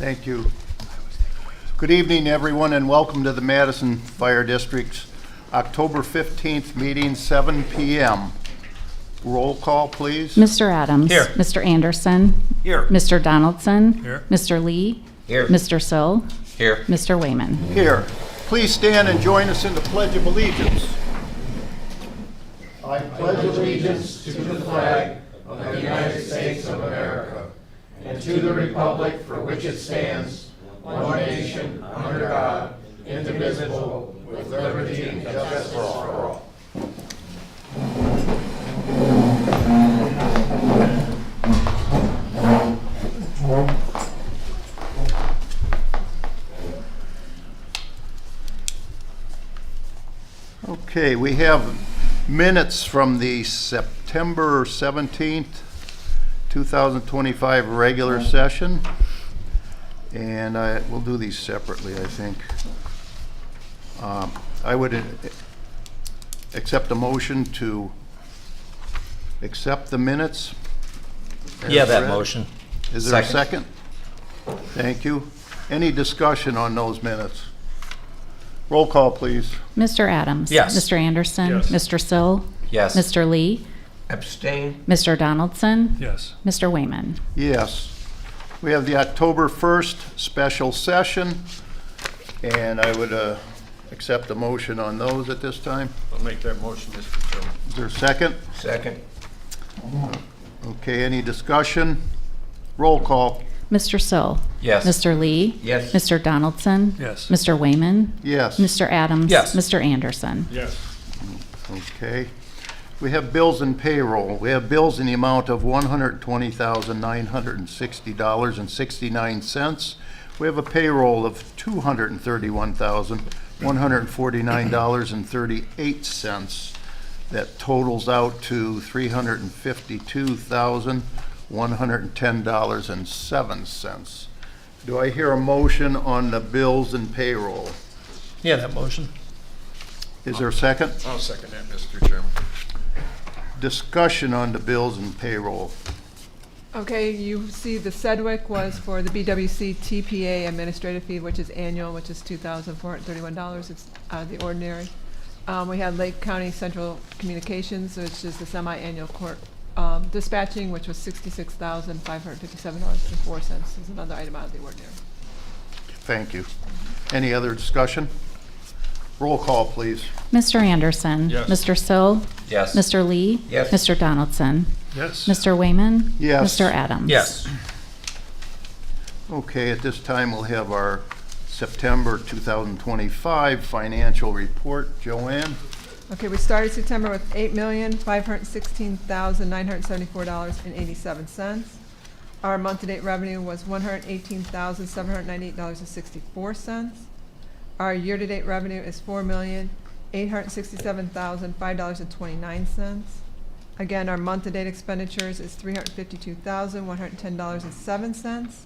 Thank you. Good evening, everyone, and welcome to the Madison Fire District's October 15th meeting, 7 p.m. Roll call, please. Mr. Adams. Here. Mr. Anderson. Here. Mr. Donaldson. Here. Mr. Lee. Here. Mr. Sill. Here. Mr. Wayman. Here. Please stand and join us in the Pledge of Allegiance. I pledge allegiance to the flag of the United States of America and to the republic for which it stands, one nation, under God, indivisible, with liberty and justice for all. Okay, we have minutes from the September 17th, 2025 regular session. And we'll do these separately, I think. I would accept a motion to accept the minutes. Yeah, as that read. motion. Is there a second? Thank you. Any discussion on those minutes? Roll call, please. Mr. Adams. Yes. Mr. Anderson. Yes. Mr. Sill. Yes. Mr. Lee. Abstain. Mr. Donaldson. Yes. Mr. Wayman. Yes. We have the October 1st special session, and I would accept a motion on those at this time. I'll make that motion, Mr. Chairman. Is there a second? Second. Okay, any discussion? Roll call. Mr. Sill. Yes. Mr. Lee. Yes. Mr. Donaldson. Yes. Mr. Wayman. Yes. Mr. Adams. Yes. Mr. Anderson. Yes. Okay. We have bills and payroll. We have bills in the amount of $120,960.69. We have a payroll of $231,149.38. That totals out to $352,110.07. Do I hear a motion on the bills and payroll? Yeah, that motion. Is there a second? I'll second that, Mr. Chairman. Discussion on the bills and payroll. Okay, you see the Sedgwick was for the BWC TPA administrative fee, which is annual, which is $2,431. It's out of the ordinary. We had Lake County Central Communications, which is the semi-annual court dispatching, which was $66,557.04. Is another item out of the ordinary. Thank you. Any other discussion? Roll call, please. Mr. Anderson. Yes. Mr. Sill. Yes. Mr. Lee. Yes. Mr. Donaldson. Yes. Mr. Wayman. Yes. Mr. Adams. Yes. Okay, at this time, we'll have our September 2025 financial report. Joanne? Okay, we started September with $8,516,974.87. Our month-to-date revenue was $118,798.64. Our year-to-date revenue is $4,867,005.29. Again, our month-to-date expenditures is $352,110.07.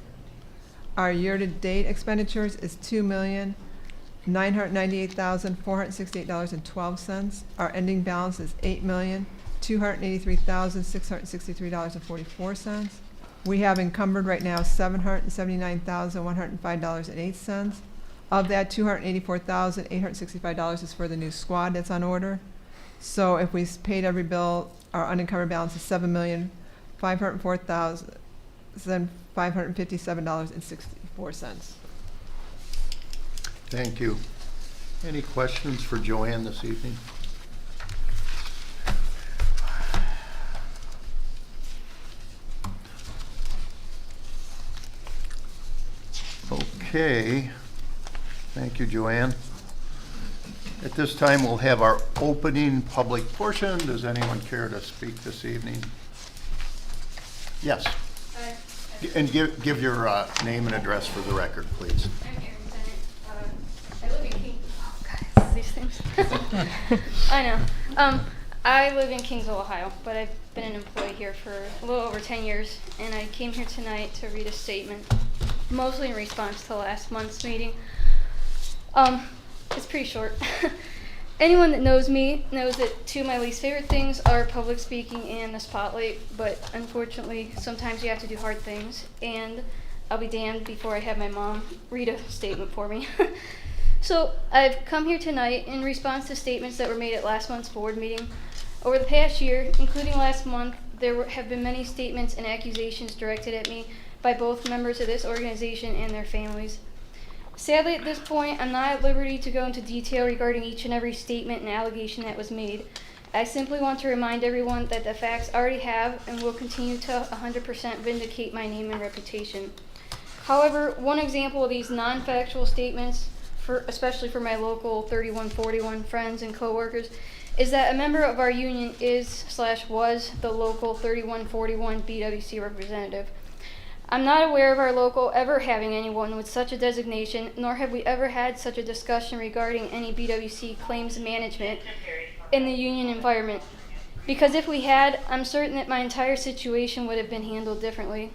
Our year-to-date expenditures is $2,998,468.12. Our ending balance is $8,283,663.44. We have encumbered right now $779,105.08. Of that, $284,865 is for the new squad that's on order. So if we paid every bill, our unencumbered balance is $7,504,557.64. Thank you. Any questions for Joanne this evening? Okay. Thank you, Joanne. At this time, we'll have our opening public portion. Does anyone care to speak this evening? Yes. And give your name and address for the record, please. I'm Erin Bennett. I live in King. Oh, guys, these things. I know. I live in Kingsville, Ohio, but I've been an employee here for a little over 10 years, and I came here tonight to read a statement, mostly in response to last month's meeting. It's pretty short. Anyone that knows me knows that two of my least favorite things are public speaking and the spotlight, but unfortunately, sometimes you have to do hard things. And I'll be damned before I have my mom read a statement for me. So I've come here tonight in response to statements that were made at last month's board meeting. Over the past year, including last month, have been many statements and accusations directed at me by both members of this organization and their families. Sadly, at this point, I'm not at liberty to go into detail regarding each and every statement and allegation that was made. I simply want to remind everyone that the facts already have and will continue to 100% vindicate my name and reputation. However, one example of these non-factual statements, especially for my local 3141 friends and coworkers, is that a member of our union was the local 3141 BWC representative. I'm not aware of our local ever having anyone with such a designation, nor have we ever had such a discussion regarding any BWC claims management in the union environment. Because if we had, I'm certain that my entire situation would have been handled differently.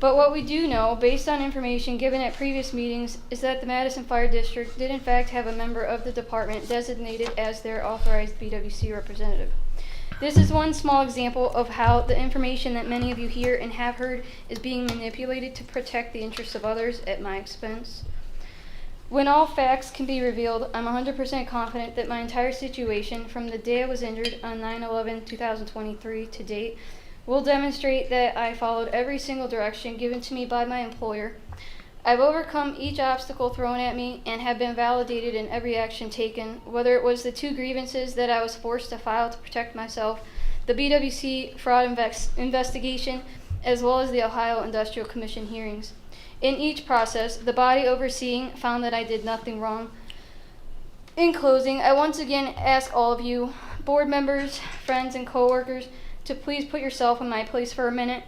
But what we do know, based on information given at previous meetings, is that the Madison Fire District did in fact have a member of the department designated as their authorized BWC representative. This is one small example of how the information that many of you hear and have heard is being manipulated to protect the interests of others at my expense. When all facts can be revealed, I'm 100% confident that my entire situation, from the day I was injured on 9/11/2023 to date, will demonstrate that I followed every single direction given to me by my employer. I've overcome each obstacle thrown at me and have been validated in every action taken, whether it was the 2 grievances that I was forced to file to protect myself, the BWC fraud investigation, as well as the Ohio Industrial Commission hearings. In each process, the body overseeing found that I did nothing wrong. In closing, I once again ask all of you, board members, friends, and coworkers, to please put yourself in my place for a minute.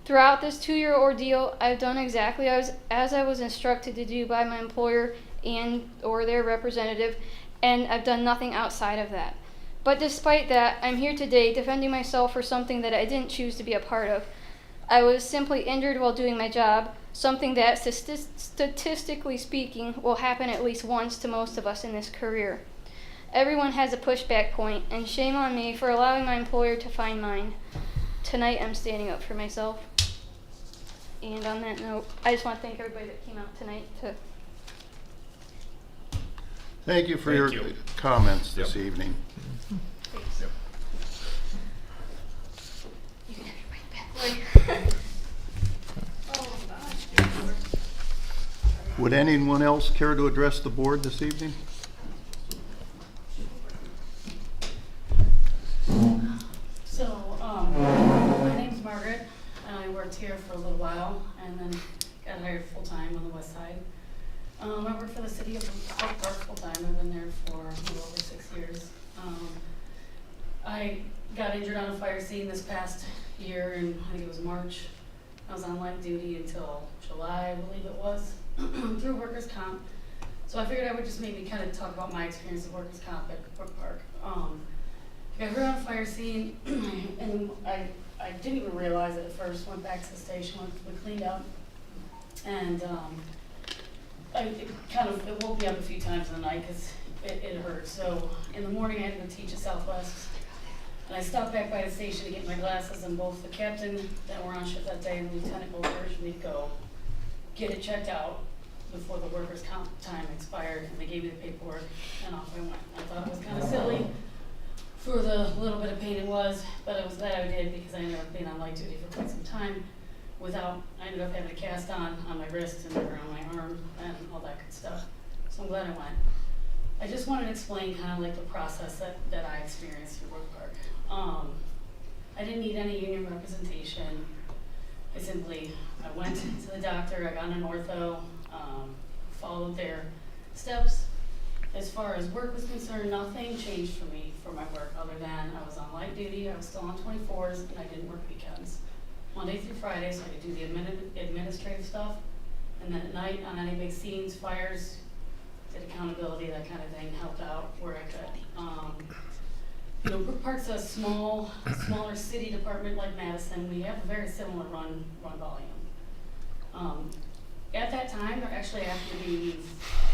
Throughout this 2-year ordeal, I've done exactly as I was instructed to do by my employer or their representative, and I've done nothing outside of that. But despite that, I'm here today defending myself for something that I didn't choose to be a part of. I was simply injured while doing my job, something that, statistically speaking, will happen at least once to most of us in this career. Everyone has a pushback point, and shame on me for allowing my employer to find mine. Tonight, I'm standing up for myself. And on that note, I just want to thank everybody that came out tonight to... Thank you for Thank your you. comments this evening. Thanks. Yep. You can have your mic back, boy. Oh, gosh. Would anyone else care to address the board this evening? So, my name's Margaret, and I worked here for a little while, and then got hired full-time on the west side. I work for the city of Oak Park full-time. I've been there for a little over 6 years. I got injured on a fire scene this past year, and I think it was March. I was on light duty until July, I believe it was, through workers' comp. So I figured I would just maybe kind of talk about my experience of workers' comp at Oak Park. I got hurt on a fire scene, and I didn't even realize it at first. Went back to the station, we cleaned up, and it woke me up a few times in the night because it hurt. So in the morning I had to go teach at Southwest, and I stopped back by the station to get my glasses, and both the captain that were on shift that day and the lieutenant both urged me to go get it checked out before the workers' comp time expired, and they gave me the paperwork, and off I went. I thought it was kind of silly for the little bit of pain it was, but I was glad I did because I ended up being on light duty for quite some time I ended up having a cast on my wrist and over on my arm and all that good stuff. So I'm glad I went. I just wanted to explain kind of like the process that I experienced through Work Park. I didn't need any union representation. I went to the doctor, I got an ortho, followed their steps. As far as work was concerned, nothing changed for me for my work other than I was on light duty, I was still on 24s, and I didn't work weekends. Monday through Friday, so I could do the administrative stuff. And then at night, on any big scenes, fires, did accountability, that kind of thing, helped out where I could. Brook Park's a smaller city department like Madison. We have a very similar run volume. At that time, there actually happened to be,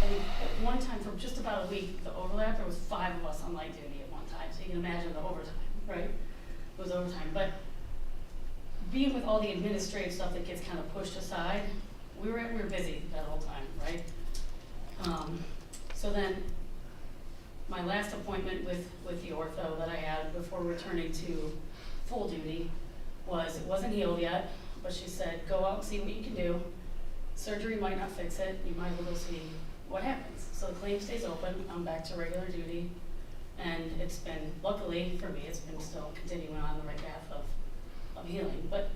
I think, at one time for just about a week, the overlap, there was 5 of us on light duty at one time. So you can imagine the overtime, right? It was overtime. But being with all the administrative stuff that gets kind of pushed aside, we were busy that whole time, right? So then, my last appointment with the ortho that I had before returning to full duty it wasn't healed yet, but she said, go out and see what you can do. Surgery might not fix it, you might as well go see what happens. So the clinic stays open, I'm back to regular duty, and it's been, luckily for me, it's been still continuing on the right path of healing. But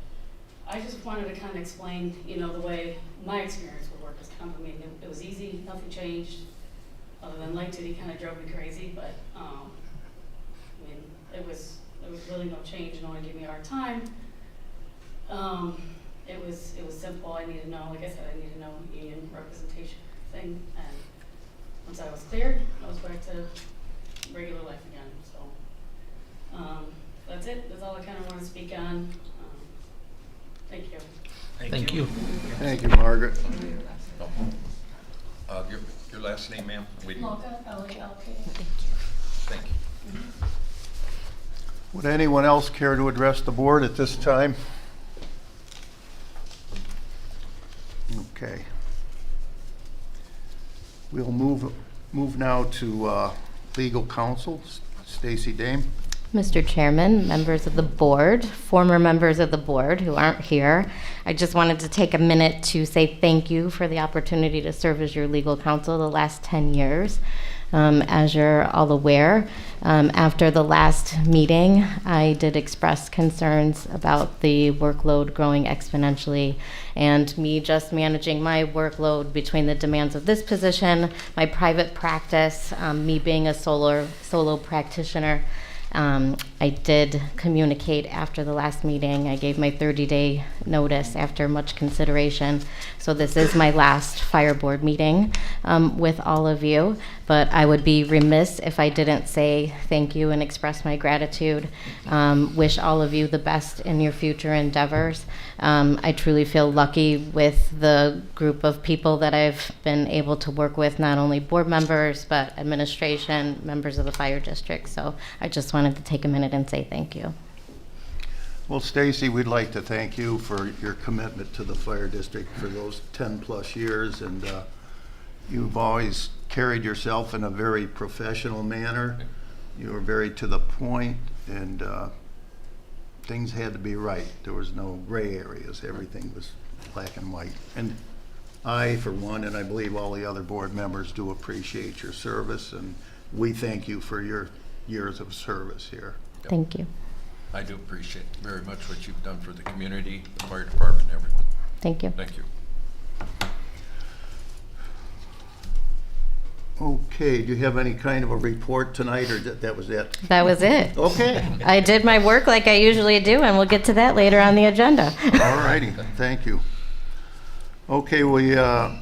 I just wanted to kind of explain, the way my experience with work is kind of, it was easy, nothing changed, other than light duty kind of drove me crazy, but, it was really no change, no one gave me a hard time. It was simple. I needed to know, like I said, I needed to know union representation thing, and once I was cleared, I was back to regular life again. So that's it. That's all I kind of want to speak on. Thank you. Thank you. Thank you, Margaret. Your last name, ma'am? Malka, L-A-L-K. Thank you. Would anyone else care to address the board at this time? Okay. We'll move now to legal counsel. Stacy Dame. Mr. Chairman, members of the board, former members of the board who aren't here, I just wanted to take a minute to say thank you for the opportunity to serve as your legal counsel the last 10 years. As you're all aware, after the last meeting, I did express concerns about the workload growing exponentially and me just managing my workload between the demands of this position, my private practice, me being a solo practitioner. I did communicate after the last meeting. I gave my 30-day notice after much consideration. So this is my last fire board meeting with all of you. But I would be remiss if I didn't say thank you and express my gratitude. Wish all of you the best in your future endeavors. I truly feel lucky with the group of people that I've been able to work with, not only board members, but administration, members of the fire district. So I just wanted to take a minute and say thank you. Well, Stacy, we'd like to thank you for your commitment to the fire district for those 10+ years, and you've always carried yourself in a very professional manner. You were very to the point, and things had to be right. There was no gray areas. Everything was black and white. And I, for one, and I believe all the other board members, do appreciate your service, and we thank you for your years of service here. Thank you. I do appreciate very much what you've done for the community, the fire department, everyone. Thank you. Thank you. Okay, do you have any kind of a report tonight, or that was it? That was it. Okay. I did my work like I usually do, and we'll get to that later on the agenda. All righty, thank you. Okay, we, under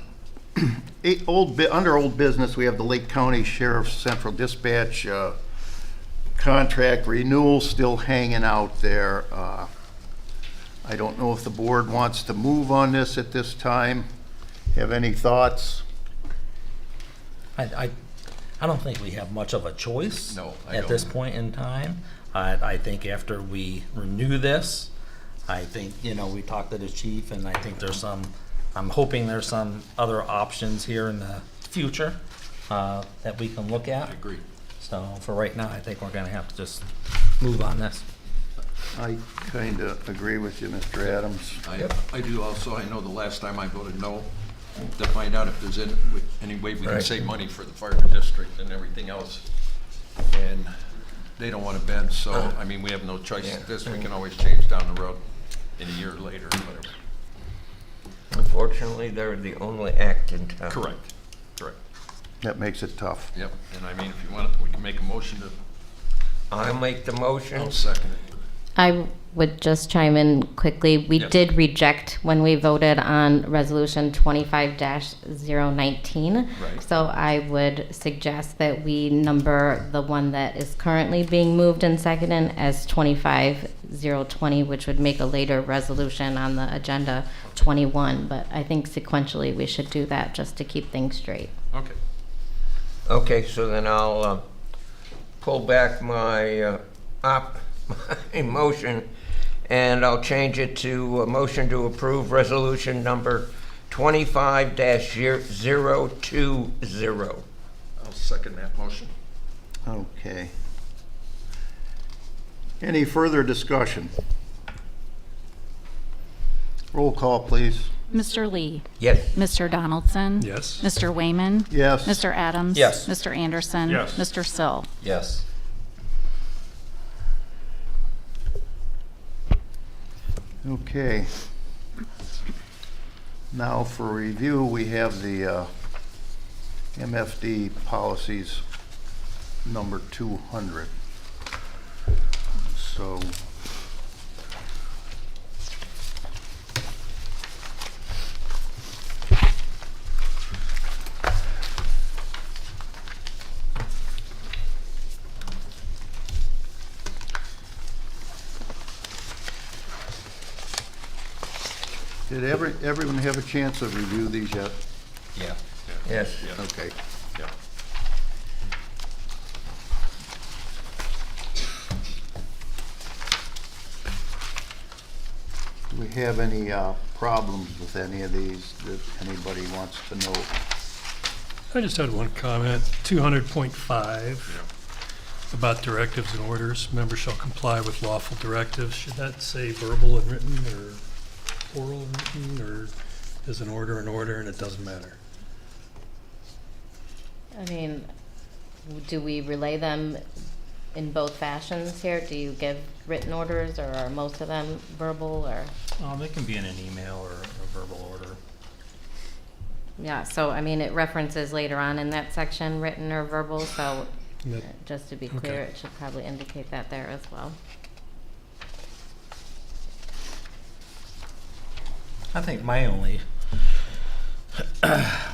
old business, we have the Lake County Sheriff's Central Dispatch contract renewal still hanging out there. I don't know if the board wants to move on this at this time. Have any thoughts? I don't think we have much of a choice No, I at this don't. point in time. I think after we renew this, I think, we talked to the chief, and I think I'm hoping there's some other options here in the future that we can look at. I agree. So for right now, I think we're gonna have to just move on this. I kind of agree with you, Mr. Adams. I do also. I know the last time I voted no to find out if there's any way we can Right. save money for the fire district and everything else. And they don't want to bend, so, I mean, we have no choice at this. We can always change down the road in a year later or whatever. Unfortunately, they're the only act in town. Correct. That makes it tough. Yep. And I mean, if you want, we can make a motion to, I'll make the motion. I'll second it. I would just chime in quickly. We Yes. did reject when we voted on resolution 25-019. Right. So I would suggest that we number the one that is currently being moved and seconded as 25-020, which would make a later resolution on the agenda 21. But I think sequentially we should do that just to keep things straight. Okay. Okay, so then I'll pull back my my motion, and I'll change it to a motion to approve resolution number 25-020. I'll second that motion. Okay. Any further discussion? Roll call, please. Mr. Lee, Yes. Mr. Donaldson. Yes. Mr. Wayman. Yes. Mr. Adams. Yes. Mr. Anderson. Yes. Mr. Sill. Yes. Okay. Now for review, we have the MFD policies number 200. So did everyone have a chance to review these yet? Yeah. Yes. Okay. Yeah. Do we have any problems with any of these that anybody wants to know? I just had one comment, 200.5, about directives and orders. Members shall comply with lawful directives. Should that say verbal and written, or oral and written, or is an order and it doesn't matter? I mean, do we relay them in both fashions here? Do you give written orders, or are most of them verbal, or? They can be in an email or a verbal order. Yeah, so I mean, it references later on in that section, written or verbal, so And that- just to be clear, Okay. it should probably indicate that there as well. I think my only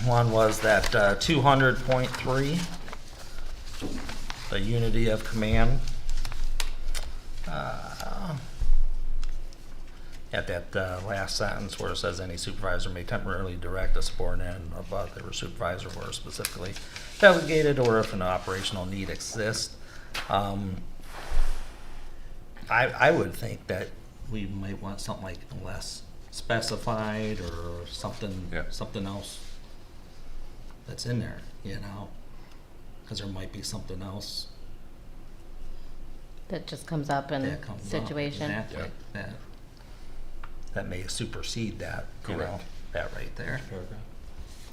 one was that 200.3, the unity of command. At that last sentence where it says any supervisor may temporarily direct a subordinate above their supervisor where specifically delegated, or if an operational need exists. I would think that we might want something like less specified, or something, Yeah. something else that's in there, you know, because there might be something else That just comes up in that comes up. situation. Exactly. That may supersede that, you know, Correct. that right there. Paragraph.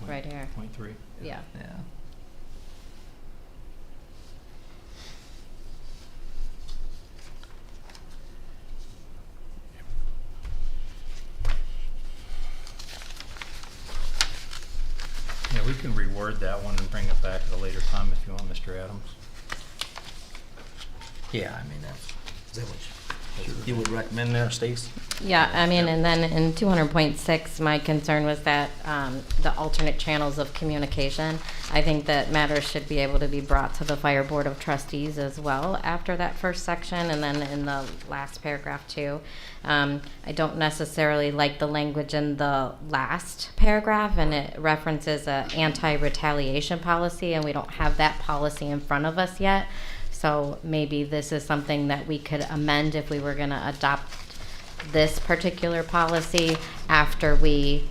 Right here. Point 3. Yeah. Yeah. Yeah, we can reword that one and bring it back at a later time if you want, Mr. Adams. Yeah, I mean, is that what you would recommend there, Stace? Yeah, I mean, and then in 200.6, my concern was that the alternate channels of communication. I think that matters should be able to be brought to the Fire Board of Trustees as well after that first section, and then in the last paragraph too. I don't necessarily like the language in the last paragraph, and it references a anti-retaliation policy, and we don't have that policy in front of us yet. So maybe this is something that we could amend if we were going to adopt this particular policy after we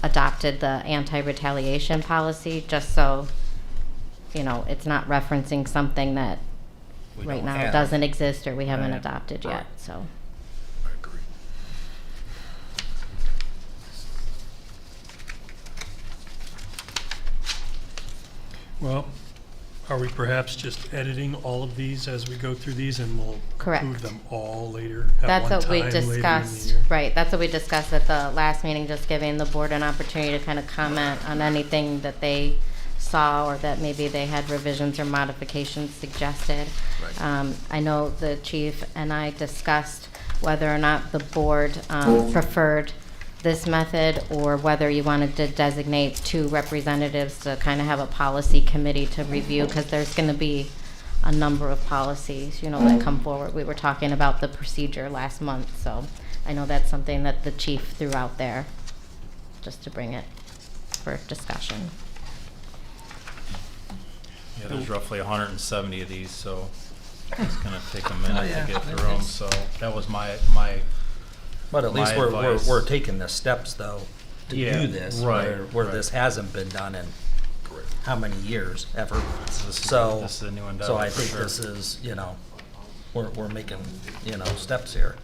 adopted the anti-retaliation policy, just so, you know, it's not referencing something that We right don't now have. doesn't exist or we haven't Right. adopted yet, so. I agree. Well, are we perhaps just editing all of these as we go through these, and we'll Correct. approve them all later at That's one what we time later in the discussed, year? right, that's what we discussed at the last meeting, just giving the board an opportunity to kind of comment on anything that they saw, or that maybe they had revisions or modifications suggested. Right. I know the chief and I discussed whether or not the board preferred this method, or whether you wanted to designate 2 representatives to kind of have a policy committee to review, because there's going to be a number of policies, you know, that come forward. We were talking about the procedure last month, so I know that's something that the chief threw out there, just to bring it for discussion. Yeah, there's roughly 170 of these, so it's gonna take a minute yeah. to get through them, so that was my But at least My we're advice. we're taking the steps though, to Yeah, do this, right, where right. this hasn't been done in Correct. how many years, ever. This is So, a new endeavor. so I for think sure. this is, we're making, steps here.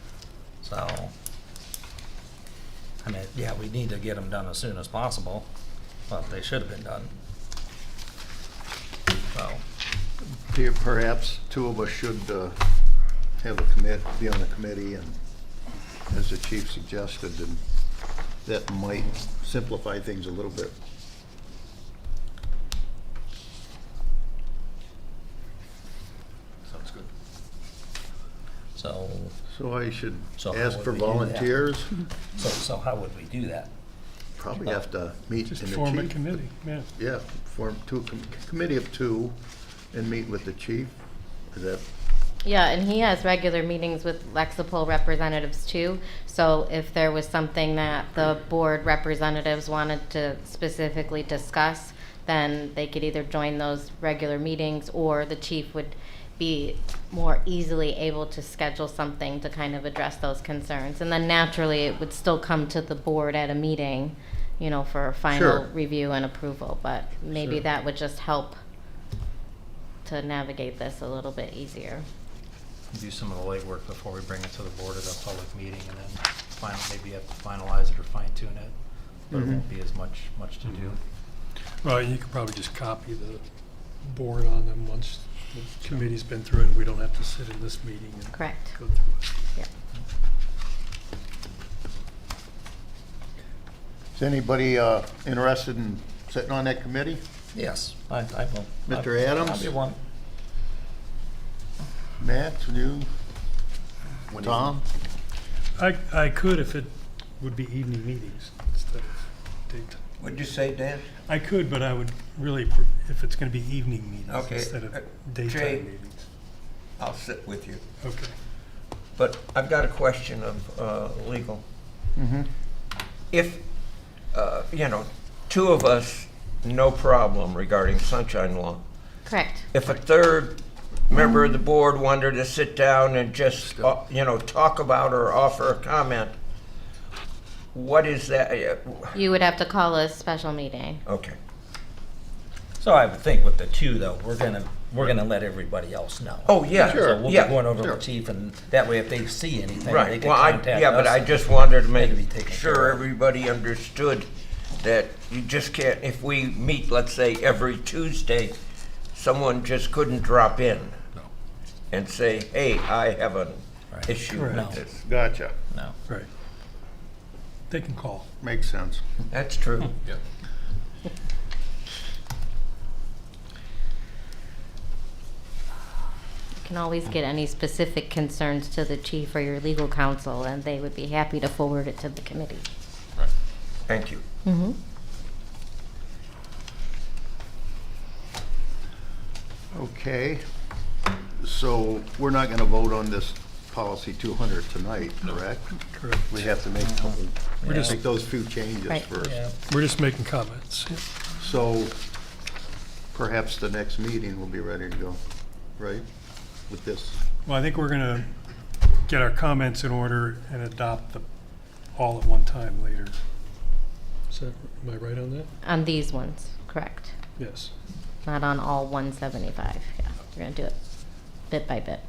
So, I mean, yeah, we need to get them done as soon as possible, but they should have been done. So, Perhaps two of us should have be on the committee, and as the chief suggested, and that might simplify things a little bit. Sounds good. so, So I should So how ask would for we do that? volunteers. so how would we do that? Probably have to meet Just in the form a chief. committee, yeah. Yeah, form committee of two and meet with the chief. Is that, Yeah, and he has regular meetings with Lexipol representatives too. So if there was something that the board representatives wanted to specifically discuss, then they could either join those regular meetings, or the chief would be more easily able to schedule something to kind of address those concerns. And then naturally, it would still come to the board at a meeting, for final Sure. review and approval. But maybe Sure. that would just help to navigate this a little bit easier. Do some of the legwork before we bring it to the board at a public meeting, and then maybe you have to finalize it or fine tune it. But it won't be as much to do. Well, you could probably just copy the board on them once the committee's been through it, and we don't have to sit in this meeting and Correct. go through it. Yeah. is anybody interested in sitting on that committee? Yes, I will. Mr. Adams? I'll be one. Matt, you? Tom? I could if it would be evening meetings instead of daytime. What'd you say, Dan? I could, but I would really, if it's gonna be evening meetings Okay, instead of daytime Jay. meetings. I'll sit with you. Okay. But I've got a question of legal. Mm-hmm. If, two of us, no problem regarding sunshine law. Correct. If a third member of the board wanted to sit down and just, talk about or offer a comment, what is that? You would have to call a special meeting. Okay. So I would think with the two, though, we're gonna let everybody else know. Oh, yeah. So we'll be yeah, going over sure. to the chief, and that way if they see anything, they Right, can well, contact us. but I just wanted to It'll be make taken care sure of. everybody understood that you just can't, if we meet, let's say, every Tuesday, someone just couldn't drop in No. and say, hey, I have an Right. issue Correct. with No. this. Gotcha. No. Right. They can call. Makes sense. That's true. Yeah. You can always get any specific concerns to the chief or your legal counsel, and they would be happy to forward it to the committee. Right. Thank you. Mm-hmm. Okay, so we're not gonna vote on this policy 200 tonight, correct? Correct. We have to make, We're just- make those few changes Right. first. Yeah. We're just making comments. Yeah. So perhaps the next meeting will be ready to go, right? With this. Well, I think we're gonna get our comments in order and adopt them all at one time later. Am I right on that? On these ones, correct. Yes. Not on all 175. Yeah, we're gonna do it bit by bit.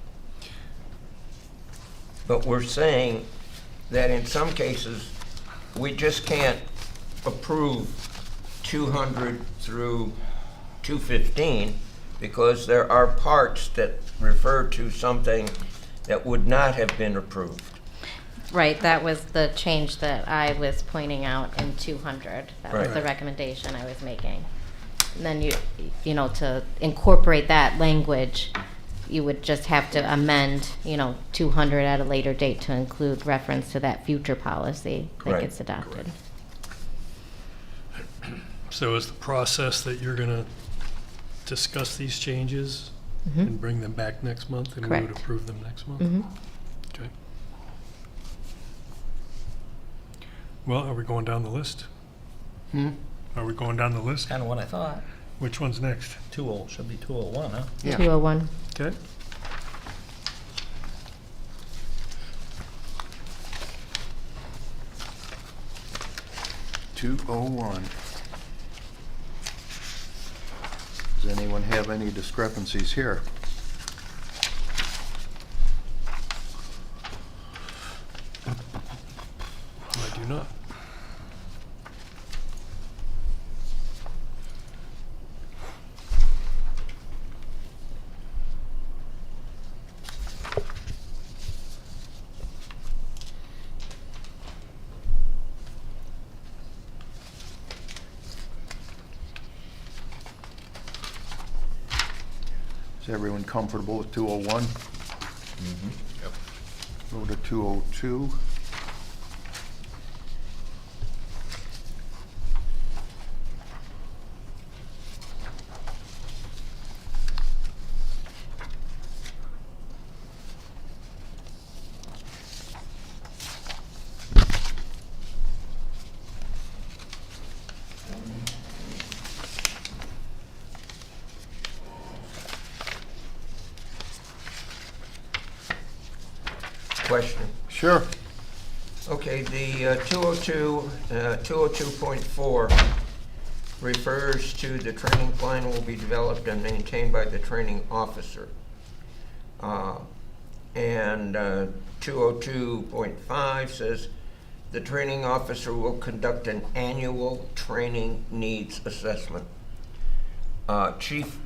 But we're saying that in some cases, we just can't approve 200 through 215 because there are parts that refer to something that would not have been approved. Right, that was the change that I was pointing out in 200. That was Right. the recommendation I was making. And then to incorporate that language, you would just have to amend, 200 at a later date to include reference to that future policy that Right. gets adopted. So is the process that you're gonna discuss these changes and bring them back next month, and we would Correct. approve them next month? Mm-hmm. Okay. Well, are we going down the list? Hmm? Are we going down the list? Kind of what I thought. Which one's next? Should be 201, huh? Yeah. 201. Okay. 201. Does anyone have any discrepancies here? I do not. Is everyone comfortable with 201? Yep. Go to 202. Question. Sure. Okay, the 202.4 refers to the training plan will be developed and maintained by the training officer. And 202.5 says the training officer will conduct an annual training needs assessment. Chief,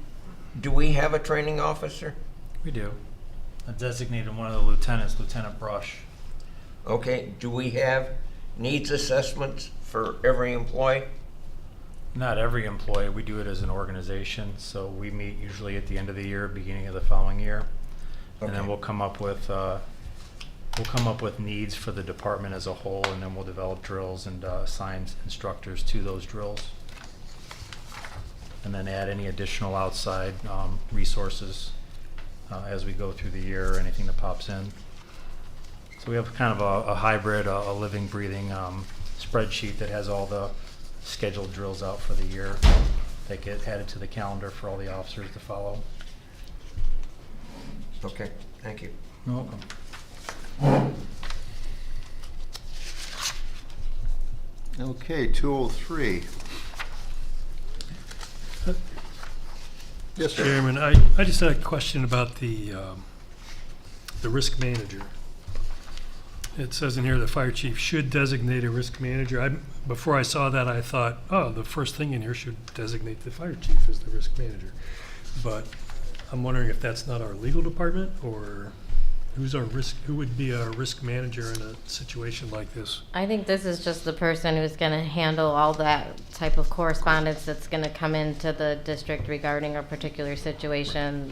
do we have a training officer? We do. I designated one of the lieutenants, Lieutenant Brush. Okay, do we have needs assessments for every employee? Not every employee, we do it as an organization, so we meet usually at the end of the year, beginning of the following year. And then Okay. we'll come up with needs for the department as a whole, and then we'll develop drills and assign instructors to those drills. And then add any additional outside resources as we go through the year, anything that pops in. So we have kind of a hybrid, a living, breathing spreadsheet that has all the scheduled drills out for the year that get added to the calendar for all the officers to follow. Okay, thank you. You're welcome. Okay, 203. Yes, sir. Chairman, I just had a question about the risk manager. It says in here the fire chief should designate a risk manager. Before I saw that, I thought, oh, the first thing in here should designate the fire chief as the risk manager. But I'm wondering if that's not our legal department, or who would be our risk manager in a situation like this? I think this is just the person who's going to handle all that type of correspondence that's going to come into the district regarding a particular situation,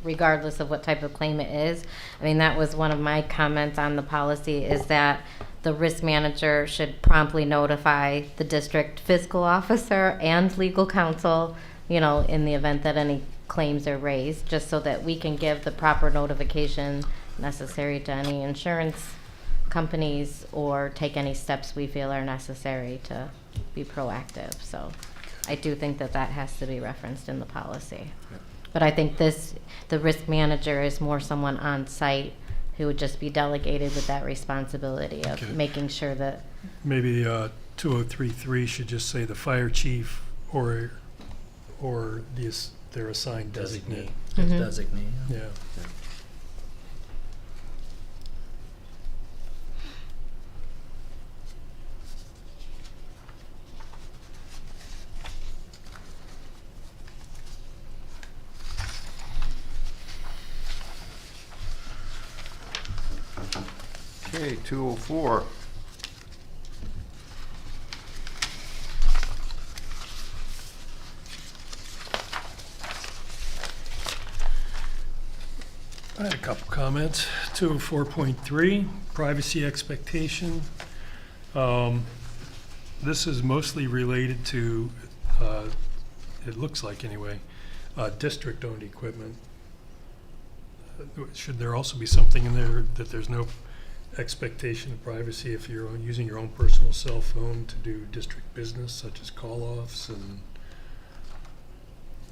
regardless of what type of claim it is. I mean, that was one of my comments on the policy, is that the risk manager should promptly notify the district fiscal officer and legal counsel, in the event that any claims are raised, just so that we can give the proper notification necessary to any insurance companies or take any steps we feel are necessary to be proactive. So I do think that has to be referenced in the policy. But I think the risk manager is more someone on site who would just be delegated with that responsibility of Okay. making sure that Maybe 2033 should just say the fire chief or their assigned designate. Mhm. Designate. Yeah. Okay, 204. I had a couple comments. 204.3, privacy expectation. This is mostly related to, it looks like anyway, district-owned equipment. Should there also be something in there that there's no expectation of privacy if you're using your own personal cell phone to do district business, such as call-offs and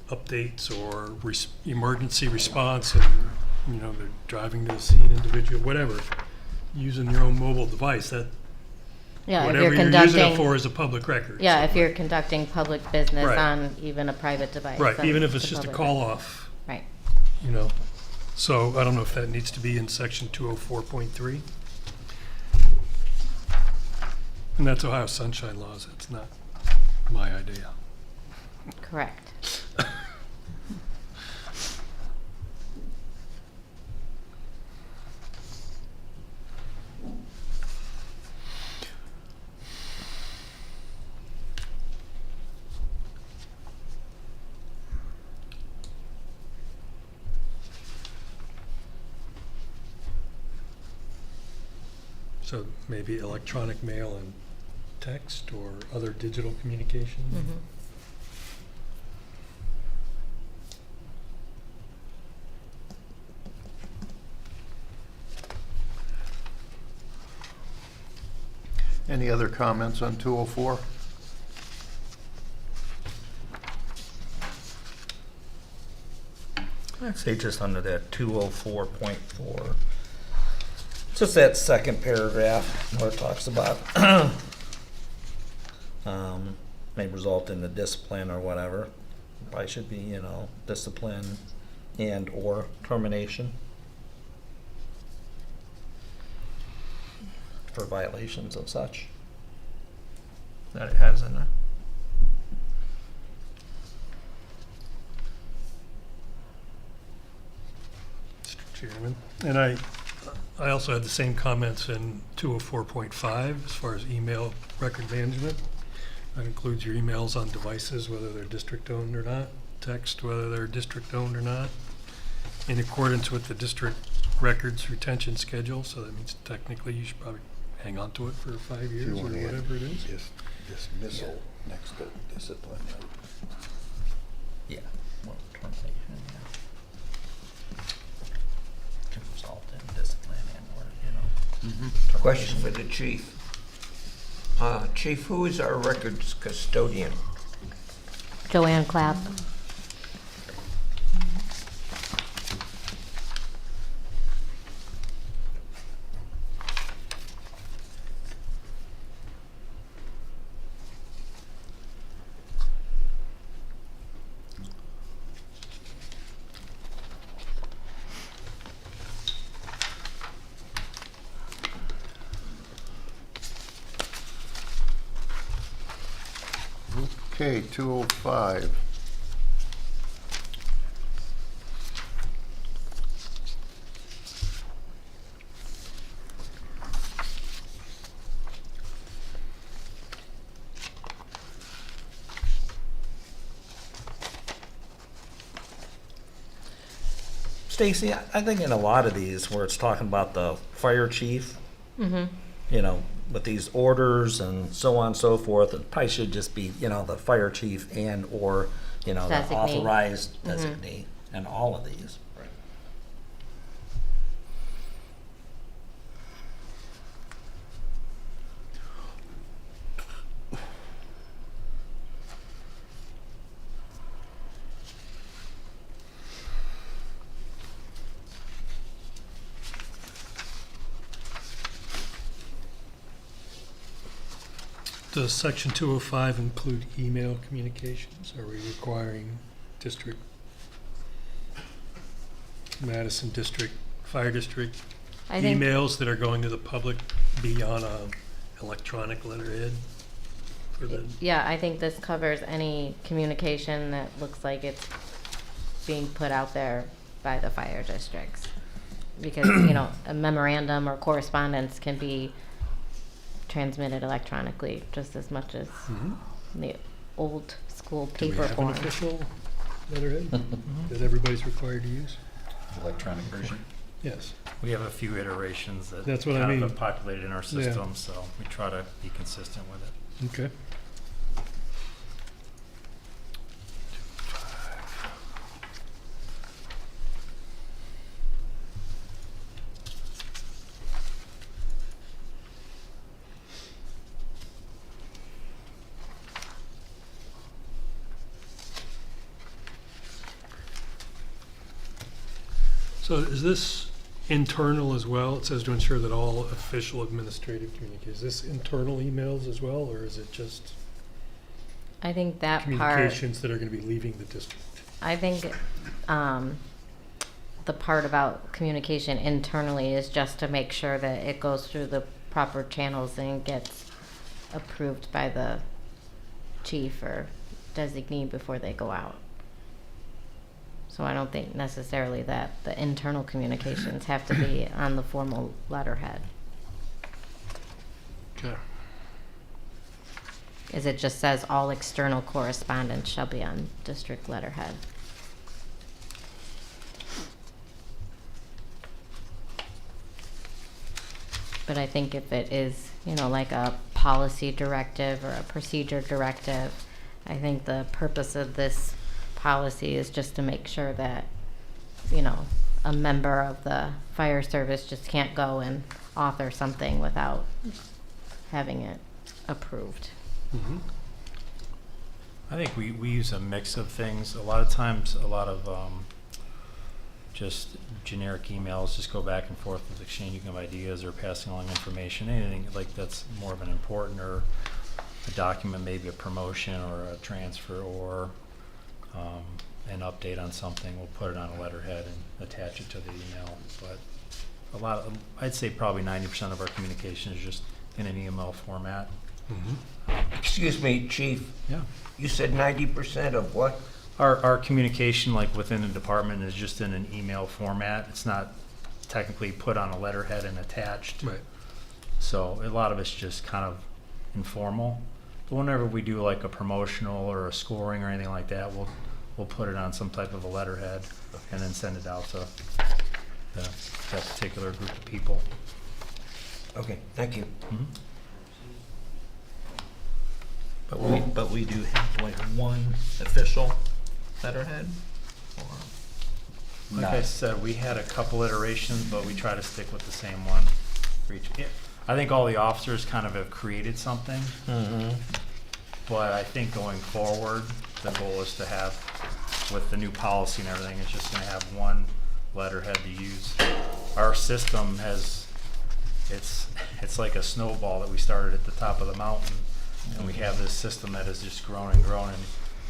updates or emergency response, and they're driving to see an individual, whatever, using your own mobile device? That Yeah, if whatever you're you're using it conducting, for is a public record. yeah, So, if you're conducting public business Right. on even a private device. Right, then even if it's a just a public call record. off, Right. you know. So I don't know if that needs to be in section 204.3. And that's Ohio Sunshine Laws. It's not my idea. Correct. So maybe electronic mail and text or other digital communication. Mhm. Any other comments on 204? I'd say just under that 204.4, just that second paragraph where it talks about may result in the discipline or whatever. Probably should be, you know, discipline and or termination for violations of such that it has in there. Mr. Chairman. And I also had the same comments in 204.5 as far as email record management. That includes your emails on devices, whether they're district-owned or not, text, whether they're district-owned or not, in accordance with the district records retention schedule. So that means technically you should probably hang on to it for 5 years or whatever it is. Dismissal next to discipline. Yeah. Well, termination, yeah. Can result in discipline and or, you know. Question for the chief. Chief, who is our records custodian? Joanne Clapp. Okay, 205. Stacy, I think in a lot of these where it's talking about the fire chief, Mm-hmm. you know, with these orders and so on and so forth, it probably should just be, you know, the fire chief and or, you know, the Designee. authorized Mhm. designee in all of these. Does section 205 include email communications? Are we requiring district, Madison District, Fire District, I think, emails that are going to the public be on a electronic letterhead? For the, yeah, I think this covers any communication that looks like it's being put out there by the fire districts. Because, you know, a memorandum or correspondence can be transmitted electronically just as much as Mhm. the old school Do we paper have an form. official letterhead that everybody's required to use? Electronic version. Yes. We have a few iterations that That's what I kind mean. of have populated in our Yeah. system, so we try to be consistent with it. Okay. So is this internal as well? It says to ensure that all official administrative communications. Is this internal emails as well, or is it just I think that part, communications that are going to be leaving the district? I think the part about communication internally is just to make sure that it goes through the proper channels and gets approved by the chief or designee before they go out. So I don't think necessarily that the internal communications have to be on the formal letterhead. Okay. As it just says, all external correspondence shall be on district letterhead. But I think if it is, you know, like a policy directive or a procedure directive, I think the purpose of this policy is just to make sure that, you know, a member of the fire service just can't go and author something without having it approved. Mm-hmm. I think we use a mix of things. A lot of times, a lot of just generic emails just go back and forth with exchanging of ideas or passing along information. Anything like that's more of an important or a document, maybe a promotion or a transfer or an update on something, we'll put it on a letterhead and attach it to the email. But a lot of, I'd say probably 90% of our communication is just in an email format. Mm-hmm. Excuse me, Chief, Yeah. you said 90% of what? Our communication, like within the department, is just in an email format. It's not technically put on a letterhead and attached. Right. So a lot of it's just kind of informal. But whenever we do like a promotional or a scoring or anything like that, we'll put it on some type of a letterhead and then send it out to that particular group of people. Okay, thank you. Mhm. But we do have like one official letterhead? Or Like I not? said, we had a couple iterations, but we try to stick with the same one for each. Yeah, I think all the officers kind of have created something, but I think going forward, the goal is to have, with the new policy and everything, it's just gonna have one letterhead to use. Our system has, it's like a snowball that we started at the top of the mountain, and we have this system that has just grown and grown, and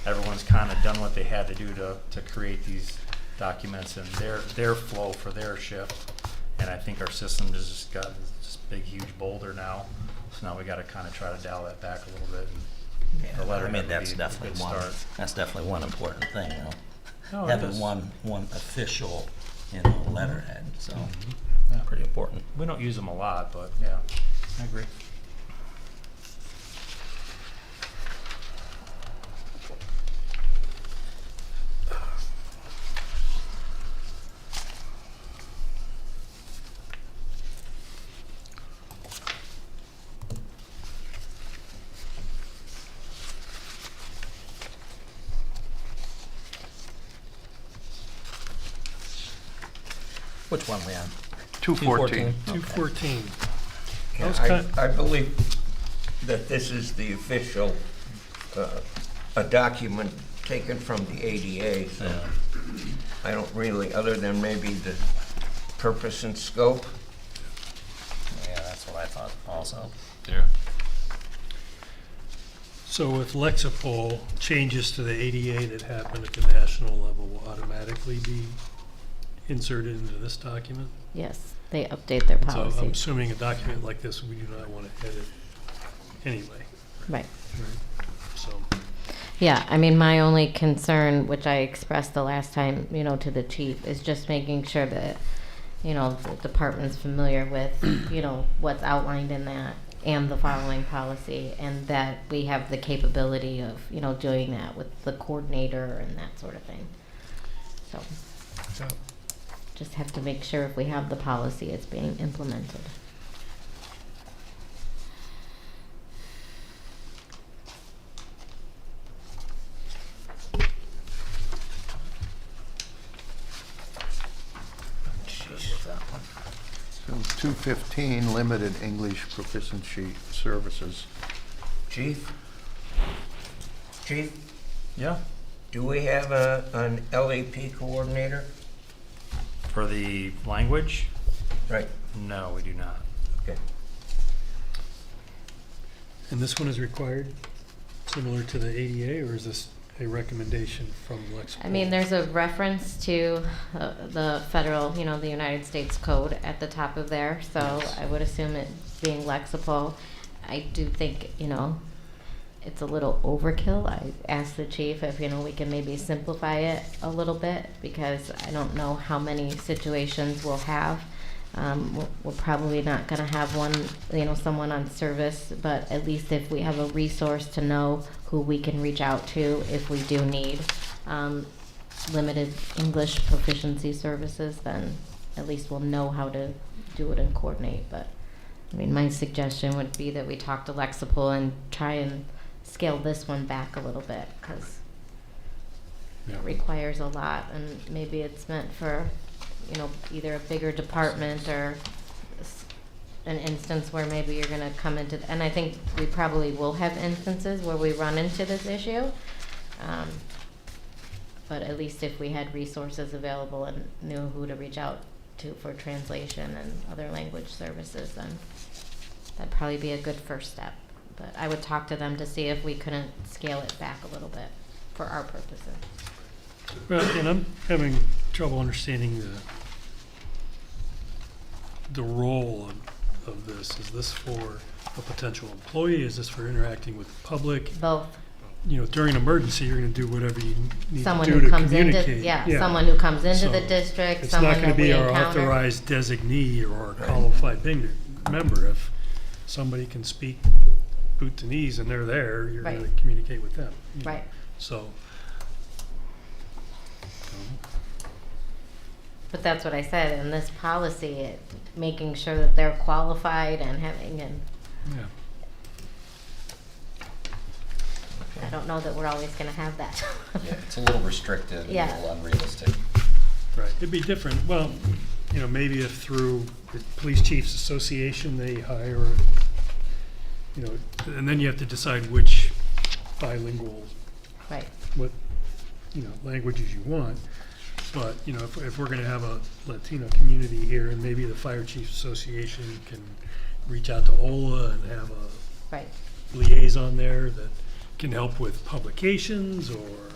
everyone's kind of done what they had to do to create these documents and their flow for their shift. And I think our system has just got this big, huge boulder now. So now we got to kind of try to dial that back a little bit. And the Yeah, I letterhead mean, would that's be a definitely good one, start. that's definitely one important thing, you know. No, it Having is. one official, you know, letterhead, so Yeah. pretty important. We don't use them a lot, but yeah, I agree. Which one, Leon? 214. 214. Yeah, was kind- I believe that this is the official, a document taken from the ADA, so I don't really, other than maybe the purpose and scope. Yeah, that's what I thought also. Yeah. So with Lexipol, changes to the ADA that happen at the national level will automatically be inserted into this document? Yes, they update their So I'm policy. assuming a document like this, we do not want to edit anyway. Right. So, Yeah, I mean, my only concern, which I expressed the last time, you know, to the chief, is just making sure that, you know, the department's familiar with, you know, what's outlined in that and the following policy, and that we have the capability of, you know, doing that with the coordinator and that sort of thing. So, just have to make sure if we have the policy, it's being implemented. So 215, limited English proficiency services. Chief? Chief, Yeah. do we have an LAP coordinator? For the language, Right. No, we do not. Okay. And this one is required, similar to the ADA, or is this a recommendation from Lexipol? I mean, there's a reference to the federal, you know, the United States Code at the top of there, so Yes. I would assume it being Lexipol. I do think, you know, it's a little overkill. I asked the chief if, you know, we can maybe simplify it a little bit, because I don't know how many situations we'll have. We're probably not gonna have one, you know, someone on service, but at least if we have a resource to know who we can reach out to if we do need limited English proficiency services, then at least we'll know how to do it and coordinate. But I mean, my suggestion would be that we talk to Lexipol and try and scale this one back a little bit, because Yeah. it requires a lot, and maybe it's meant for, you know, either a bigger department or an instance where maybe you're gonna come into, and I think we probably will have instances where we run into this issue. But at least if we had resources available and knew who to reach out to for translation and other language services, then that'd probably be a good first step. But I would talk to them to see if we couldn't scale it back a little bit for our purposes. Well, and I'm having trouble understanding the role of this. Is this for a potential employee? Is this for interacting with the public? Both. You know, during an emergency, you're gonna do whatever you need Someone to do who to comes communicate. into, yeah, someone who comes into the So district, it's someone not gonna that we be our encounter. authorized designee or our qualified member. If somebody can speak boot to knees and they're there, you're gonna Right. communicate with them. you know. Right. So, But that's what I said, in this policy, making sure that they're qualified and having, and yeah. I don't know that we're always gonna have that. Yeah, it's a little restricted, a Yeah. little unrealistic. Right, it'd be different, well, you know, maybe if through the Police Chiefs Association, they hire, you know, and then you have to decide which bilingual, Right, what, you know, languages you want. But, you know, if we're gonna have a Latino community here, and maybe the Fire Chiefs Association can reach out to Ola and have a right. liaison there that can help with publications or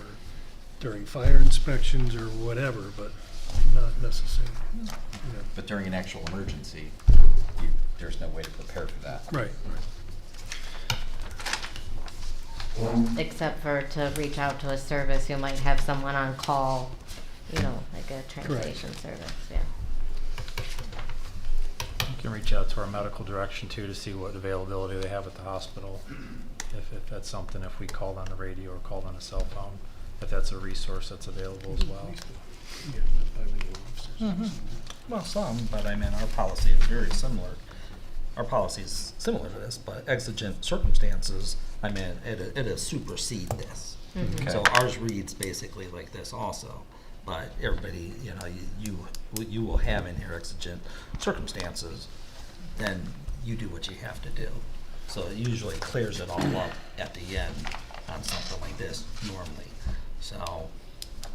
during fire inspections or whatever, but not necessarily, you know. But during an actual emergency, there's no way to prepare for that. Right, Except for to reach out to a service, you might have someone on call, you know, like a translation service, yeah. You can reach out to our medical direction too to see what availability they have at the hospital. If that's something, if we called on the radio or called on a cell phone, if that's a resource that's available as well. yeah, bilingual officers. Well, some, but I mean, our policy is very similar. Our policy is similar to this, but exigent circumstances, I mean, it supersede this. Mhm. So ours reads basically like this also, but everybody, you know, you will have in here exigent circumstances, then you do what you have to do. So it usually clears it all up at the end on something like this normally. So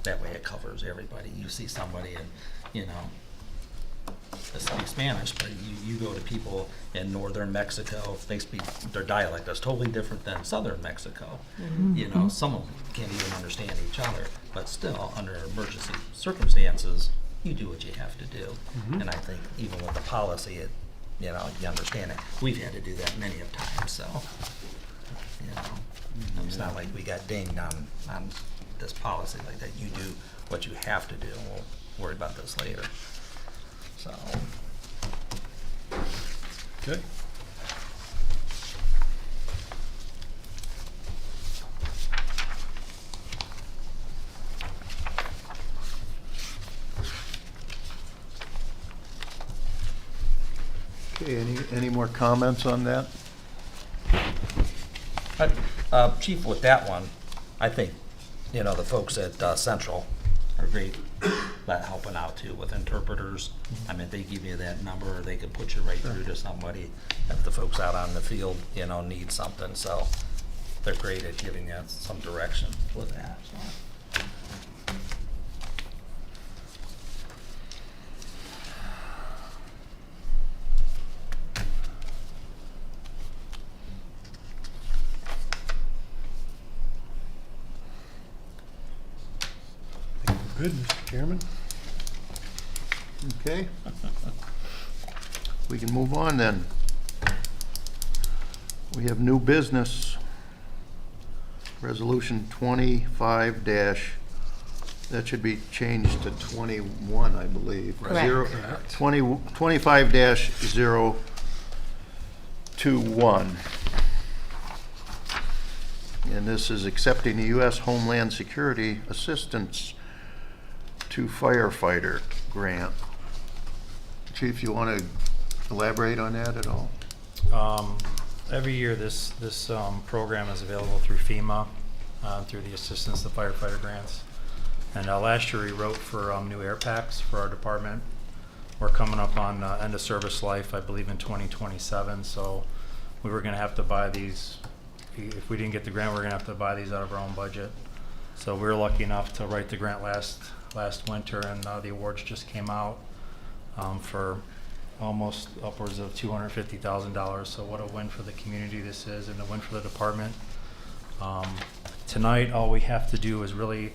that way it covers everybody. You see somebody and, you know, they speak Spanish, but you go to people in northern Mexico, they speak, their dialect is totally different than southern Mexico. You know, some of them can't even understand each other, but still, under emergency circumstances, you do what you have to do. And I think even with the policy, it, you know, you understand it. We've had to do that many of times, so, you know, it's not like we got dinged on this policy like that. You do what you have to do, and we'll worry about this later. So, Okay. Okay, any more comments on that? Chief, with that one, I think, you know, the folks at Central are great at helping out too with interpreters. I mean, they give you that number, they can put you right through to somebody if the folks out on the field, you know, need something. So they're great at giving you some direction with that. So. Good, Mr. Chairman. Okay. We can move on then. We have new business. Resolution 25 dash, that should be changed to 21, I believe. Correct. 25 dash 021. And this is accepting the U.S. Homeland Security Assistance to Firefighter Grant. Chief, you want to elaborate on that at all? Every year, this program is available through FEMA, through the Assistance to Firefighter Grants. And last year, we wrote for new air packs for our department. We're coming up on end of service life, I believe, in 2027. So we were going to have to buy these. If we didn't get the grant, we're going to have to buy these out of our own budget. So we were lucky enough to write the grant last winter, and the awards just came out for almost upwards of $250,000. So what a win for the community this is, and a win for the department. Tonight, all we have to do is really,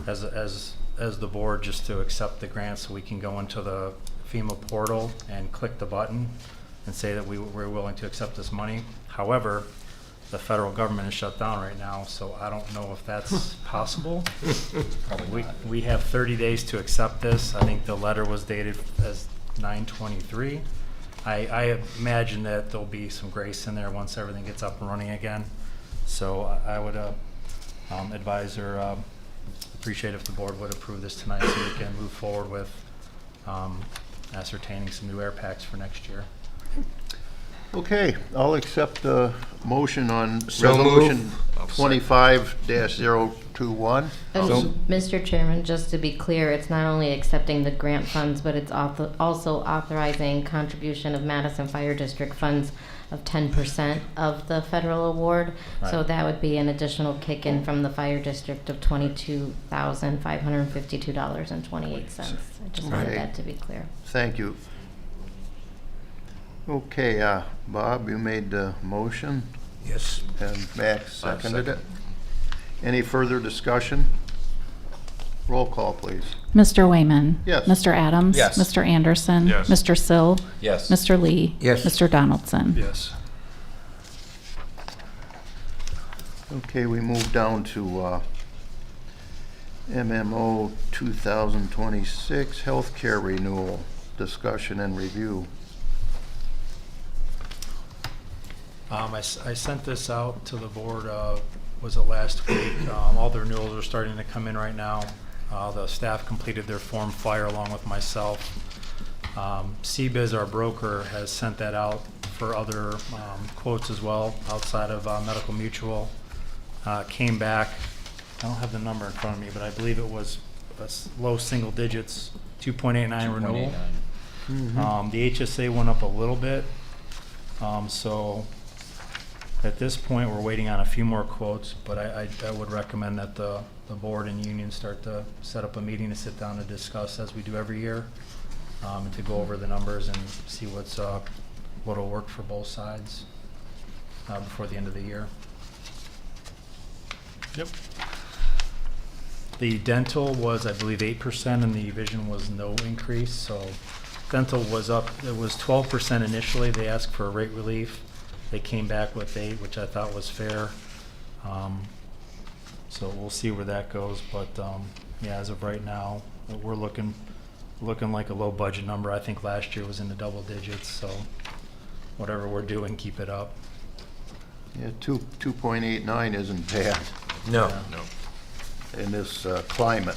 as the board, just to accept the grant, so we can go into the FEMA portal and click the button and say that we're willing to accept this money. However, the federal government is shut down right now, so I don't know if that's possible. We have 30 days to accept this. I think the letter was dated as 9/23. I imagine that there'll be some grace in there once everything gets up and running again. So I would advise or appreciate if the board would approve this tonight, so we can move forward with ascertaining some new air packs for next year. Okay, I'll accept the motion on So resolution move. 25-021. Mr. Chairman, just to be clear, it's not only accepting the grant funds, but it's also authorizing contribution of Madison Fire District funds of 10% of the federal award. So Right. that would be an additional kick-in from the fire district of $22,552.28. I just wanted Right. that to be clear. Thank you. Okay, Bob, you made the motion, Yes. and Max seconded it. second. Any further discussion? Roll call, please. Mr. Wayman. Yes. Mr. Adams. Yes. Mr. Anderson. Yes. Mr. Sill. Yes. Mr. Lee. Yes. Mr. Donaldson. Yes. Okay, we move down to MMO 2026 Healthcare Renewal, discussion and review. I sent this out to the board, was it last week? All the renewals are starting to come in right now. The staff completed their Form Fire along with myself. CBiz, our broker, has sent that out for other quotes as well, outside of Medical Mutual. Came back, I don't have the number in front of me, but I believe it was low single digits, 2.89 renewal. 2.89. The HSA went up a little bit, so at this point, we're waiting on a few more quotes, but I would recommend that the board and union start to set up a meeting to sit down and discuss, as we do every year, and to go over the numbers and see what'll work for both sides before the end of the year. Yep. The dental was, I believe, 8%, and the vision was no increase. So dental was up. It was 12% initially. They asked for a rate relief. They came back with 8%, which I thought was fair. So we'll see where that goes. But yeah, as of right now, we're looking like a low budget number. I think last year was in the double digits. So whatever we're doing, keep it up. Yeah, 2.89 isn't bad No. Yeah. No. in this climate.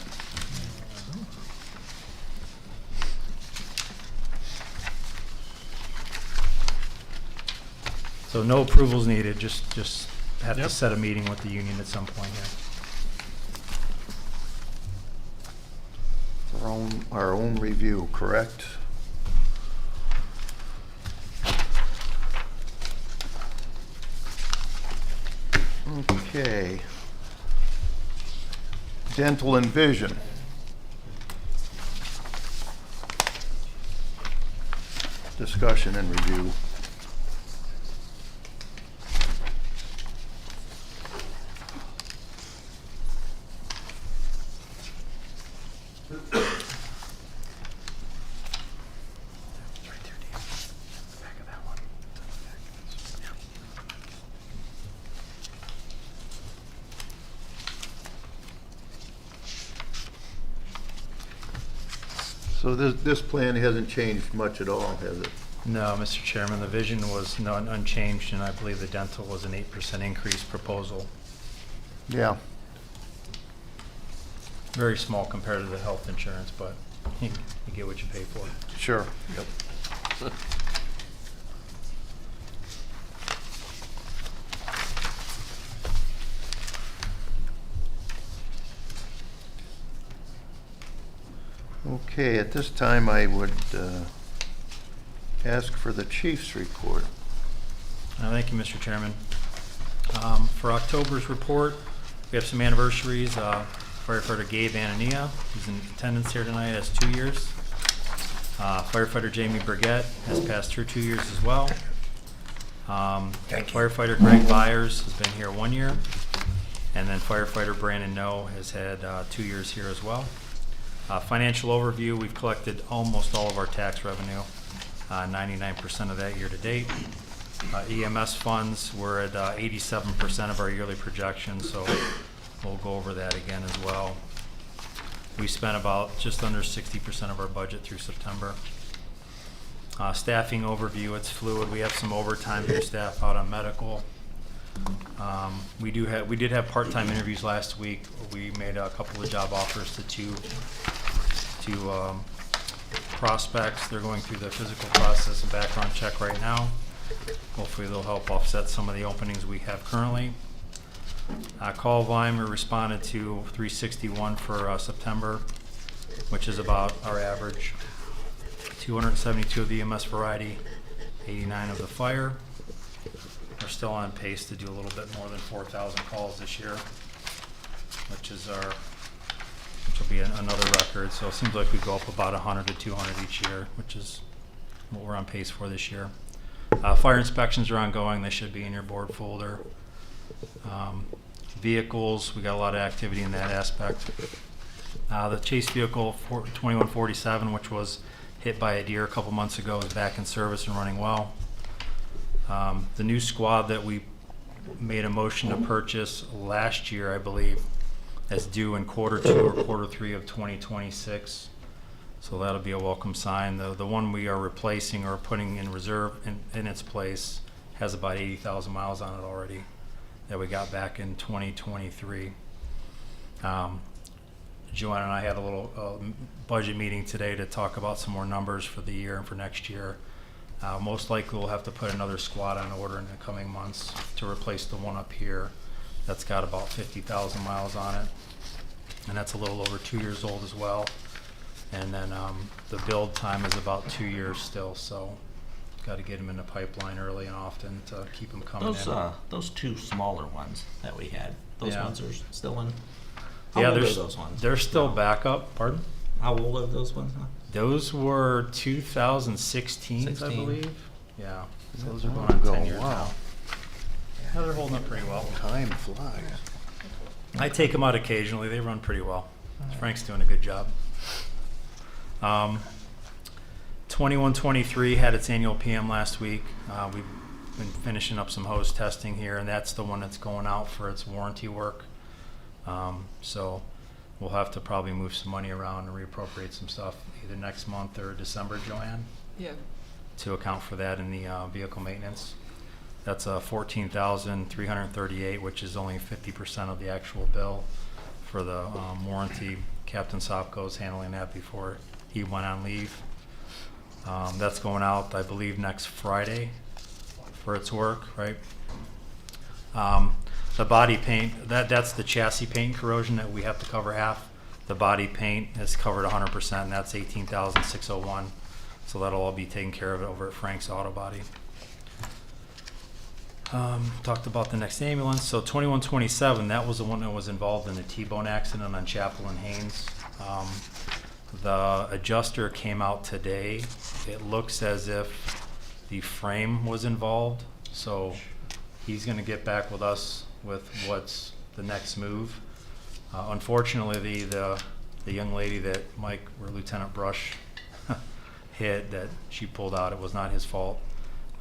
So no approvals needed. Just have to Yep. set a meeting with the union at some point here. Our own review, correct? Okay. Dental and vision. Discussion and review. So this plan hasn't changed much at all, has it? No, Mr. Chairman, the vision was unchanged, and I believe the dental was an 8% increase proposal. Yeah. Very small compared to the health insurance, but you get what you pay for. Sure. Yep. Okay, at this time, I would ask for the chief's report. Thank you, Mr. Chairman. For October's report, we have some anniversaries. Firefighter Gabe Anania, who's in attendance here tonight, has 2 years. Firefighter Jamie Burgett has passed through 2 years as well. Firefighter Greg Byers has been here 1 year. And then firefighter Brandon No has had 2 years here as well. Financial overview, we've collected almost all of our tax revenue, 99% of that year to date. EMS funds, we're at 87% of our yearly projection, so we'll go over that again as well. We spent about just under 60% of our budget through September. Staffing overview, it's fluid. We have some overtime for staff out on medical. We did have part-time interviews last week. We made a couple of job offers to two prospects. They're going through the physical process and background check right now. Hopefully they'll help offset some of the openings we have currently. Call volume, we responded to 361 for September, which is about our average. 272 of the EMS variety, 89 of the fire. We're still on pace to do a little bit more than 4,000 calls this year, which will be another record. So it seems like we go up about 100 to 200 each year, which is what we're on pace for this year. Fire inspections are ongoing. They should be in your board folder. Vehicles, we got a lot of activity in that aspect. The chase vehicle 2147, which was hit by a deer a couple months ago, is back in service and running well. The new squad that we made a motion to purchase last year, I believe, is due in Q2 or Q3 of 2026. So that'll be a welcome sign. The one we are replacing or putting in reserve in its place has about 80,000 miles on it already that we got back in 2023. Joanne and I had a little budget meeting today to talk about some more numbers for the year and for next year. Most likely we'll have to put another squad on order in the coming months to replace the one up here that's got about 50,000 miles on it. And that's a little over 2 years old as well. And then the build time is about 2 years still, so got to get them in the pipeline early and often to keep them coming in. Those two smaller ones that we had, those ones are still in? How old are those ones? They're still backup. Pardon? How old are those ones now? Those were 2016, I believe. Yeah, so those are going on Go, 10 years wow. now. Yeah, they're holding up pretty well. Time flies. I take them out occasionally. They run pretty well. Frank's doing a good job. 2123 had its annual PM last week. We've been finishing up some hose testing here, and that's the one that's going out for its warranty work. So we'll have to probably move some money around and reappropriate some stuff either next month or December, Joanne, Yeah. to account for that in the vehicle maintenance. That's $14,338, which is only 50% of the actual bill for the warranty. Captain Sopko's handling that before he went on leave. That's going out, I believe, next Friday for its work, right? The body paint, that's the chassis paint corrosion that we have to cover half. The body paint is covered 100%, and that's $18,601. So that'll all be taken care of over at Frank's Auto Body. Talked about the next ambulance. So 2127, that was the one that was involved in the T-bone accident on Chapel and Haynes. The adjuster came out today. It looks as if the frame was involved. So he's going to get back with us with what's the next move. Unfortunately, the the young lady that Mike or Lieutenant Brush hit, that she pulled out, it was not his fault.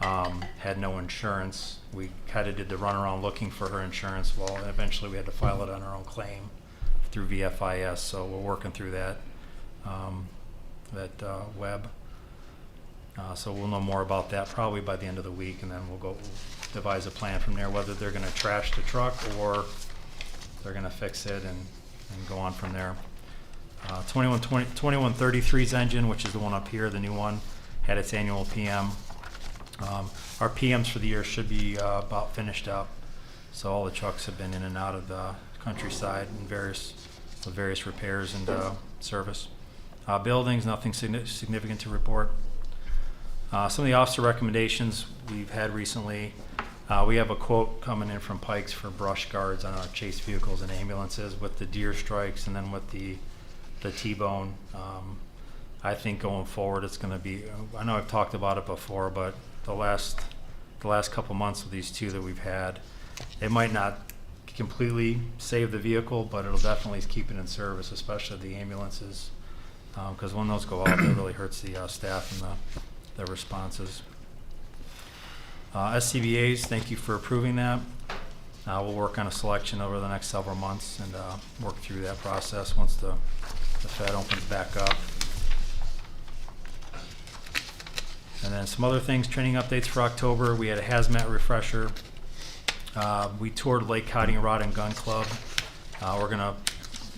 Had no insurance. We kind of did the runaround looking for her insurance. Well, eventually we had to file it on our own claim through VFIS. So we're working through that web. So we'll know more about that probably by the end of the week, and then we'll devise a plan from there, whether they're going to trash the truck or they're going to fix it and go on from there. 2133's engine, which is the one up here, the new one, had its annual PM. Our PMs for the year should be about finished up. So all the trucks have been in and out of the countryside and various repairs and service. Buildings, nothing significant to report. Some of the officer recommendations we've had recently. We have a quote coming in from Pikes for brush guards on our chase vehicles and ambulances with the deer strikes and then with the T-bone. I think going forward it's going to be, I know I've talked about it before, but the last couple months of these two that we've had, it might not completely save the vehicle, but it'll definitely keep it in service, especially the ambulances, because when those go out, it really hurts the staff and the responses. SCBA's, thank you for approving that. We'll work on a selection over the next several months and work through that process once the Fed opens back up. And then some other things, training updates for October. We had a hazmat refresher. We toured Lake County Rod and Gun Club. We're gonna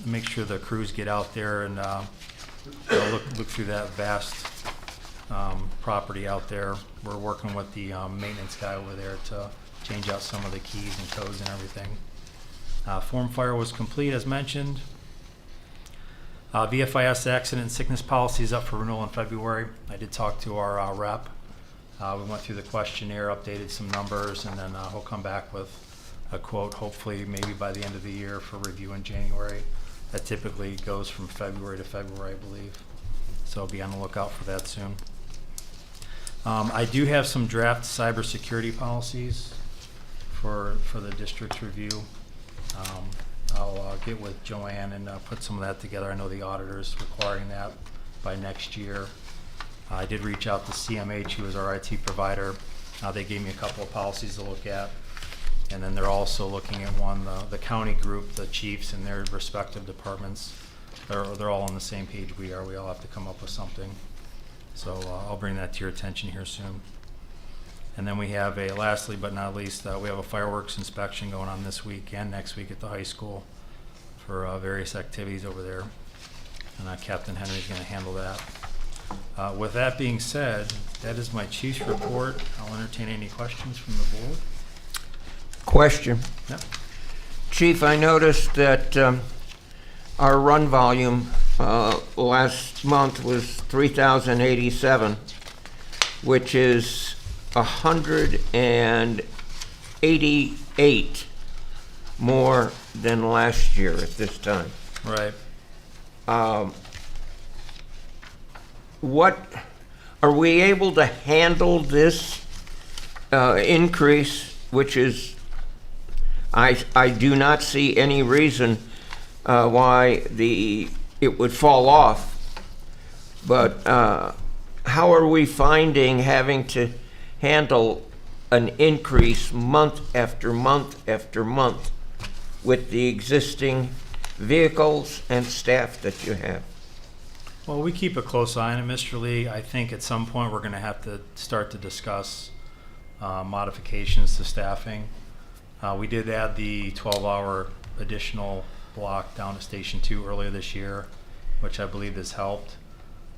make sure the crews get out there and look through that vast property out there. We're working with the maintenance guy over there to change out some of the keys and codes and everything. Form fire was complete as mentioned. VFIS accident and sickness policy is up for renewal in February. I did talk to our rep. We went through the questionnaire, updated some numbers, and then he'll come back with a quote, hopefully maybe by the end of the year for review in January. That typically goes from February to February, I believe. So be on the lookout for that soon. I do have some draft cybersecurity policies for the district's review. I'll get with Joanne and put some of that together. I know the auditor's requiring that by next year. I did reach out to CMH, who is our IT provider. They gave me a couple of policies to look at. And then they're also looking at one, the county group, the chiefs and their respective departments. They're all on the same page we are. We all have to come up with something. So I'll bring that to your attention here soon. And then we have lastly but not least, we have a fireworks inspection going on this week and next week at the high school for various activities over there. And Captain Henry's going to handle that. With that being said, that is my chief's report. I'll entertain any questions from the board. Question. Yep. Chief, I noticed that our run volume last month was 3,087, which is 188 more than last year at this time. Right. What are we able to handle this increase, which is I do not see any reason why it would fall off, but how are we finding having to handle an increase month after month after month with the existing vehicles and staff that you have? Well, we keep a close eye on it, Mr. Lee. I think at some point we're going to have to start to discuss modifications to staffing. We did add the 12-hour additional block down to Station 2 earlier this year, which I believe has helped.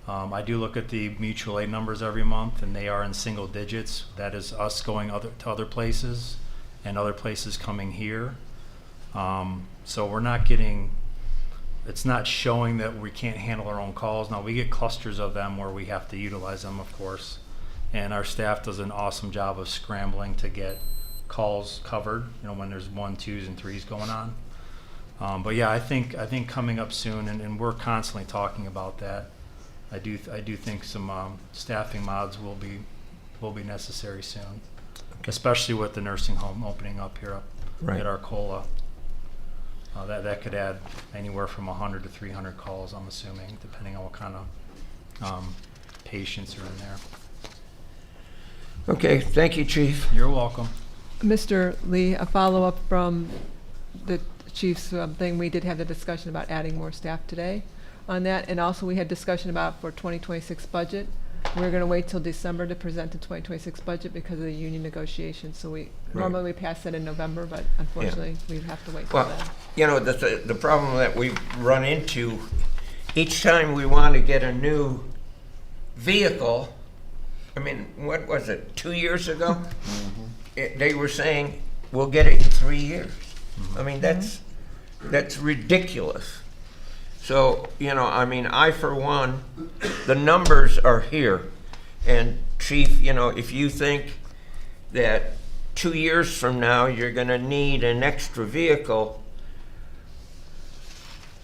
I do look at the mutual aid numbers every month, and they are in single digits. That is us going to other places and other places coming here. So we're not getting, it's not showing that we can't handle our own calls. Now, we get clusters of them where we have to utilize them, of course, and our staff does an awesome job of scrambling to get calls covered, when there's 1, 2s, and 3s going on. But yeah, I think coming up soon, and we're constantly talking about that. I do think some staffing mods will be necessary soon, especially with the nursing home opening up here Right. at Arcola. That could add anywhere from 100 to 300 calls, I'm assuming, depending on what kind of patients are in there. Okay, thank you, Chief. You're welcome. Mr. Lee, a follow-up from the chief's thing, we did have the discussion about adding more staff today on that, and also we had discussion about for 2026 budget. We're going to wait till December to present the 2026 budget because of the union negotiations, so normally we pass that in November, but unfortunately we have to wait till Well, then. you know, the problem that we run into, each time we want to get a new vehicle, I mean, what was it, 2 years ago? They were saying, we'll get it in 3 years. I mean, that's ridiculous. So, you know, I mean, I, for one, the numbers are here. And Chief, you know, if you think that 2 years from now you're going to need an extra vehicle,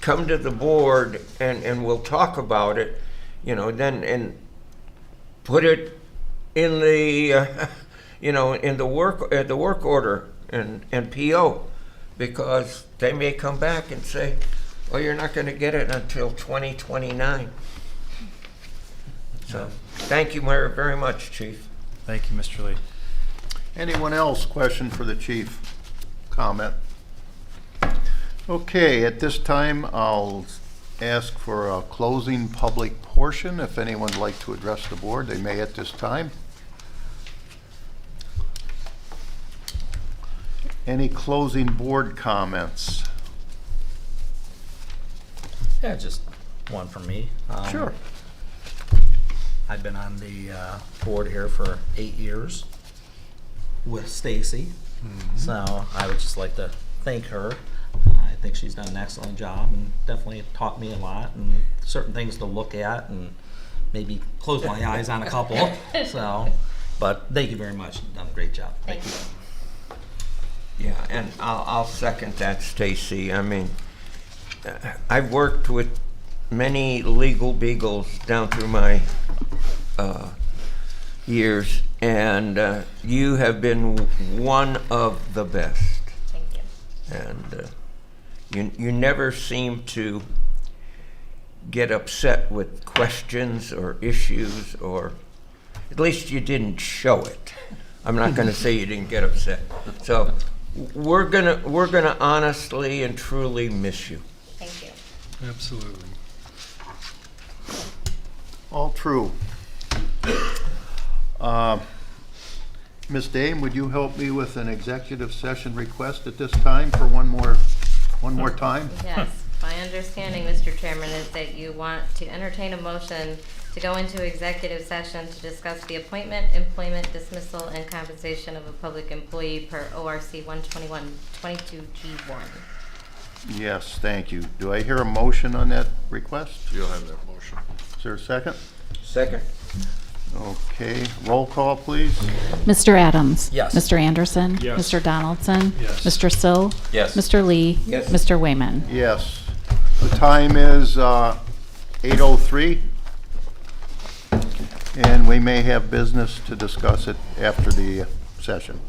come to the board and we'll talk about it, you know, then, and put it in the, you know, in the work order and PO, because they may come back and say, well, you're not going to get it until 2029. So, thank you very much, Chief. Thank you, Mr. Lee. Anyone else? Question for the chief? Comment? Okay, at this time, I'll ask for a closing public portion. If anyone would like to address the board, they may at this time. Any closing board comments? Yeah, just one from me. Sure. I've been on the board here for 8 years with Stacy. So I would just like to thank her. I think she's done an excellent job and definitely taught me a lot and certain things to look at and maybe close my eyes on a couple. So, but thank you very much. You've done a great job. Thank you. Yeah, and I'll second that, Stacy. I mean, I've worked with many legal beagles down through my years, and you have been one of the best. Thank you. And you never seem to get upset with questions or issues, or at least you didn't show it. I'm not going to say you didn't get upset. So we're gonna honestly and truly miss you. Thank you. Absolutely. All true. Ms. Dame, would you help me with an executive session request at this time for one more time? Yes, my understanding, Mr. Chairman, is that you want to entertain a motion to go into executive session to discuss the appointment, employment, dismissal, and compensation of a public employee per ORC 121-22G1. Yes, thank you. Do I hear a motion on that request? You'll have that motion. Is there a second? Second. Okay, roll call, please. Mr. Adams? Yes. Mr. Anderson? Yes. Mr. Donaldson? Yes. Mr. Sill? Yes. Mr. Lee? Yes. Mr. Wayman? Yes. The time is 8:03, and we may have business to discuss it after the session.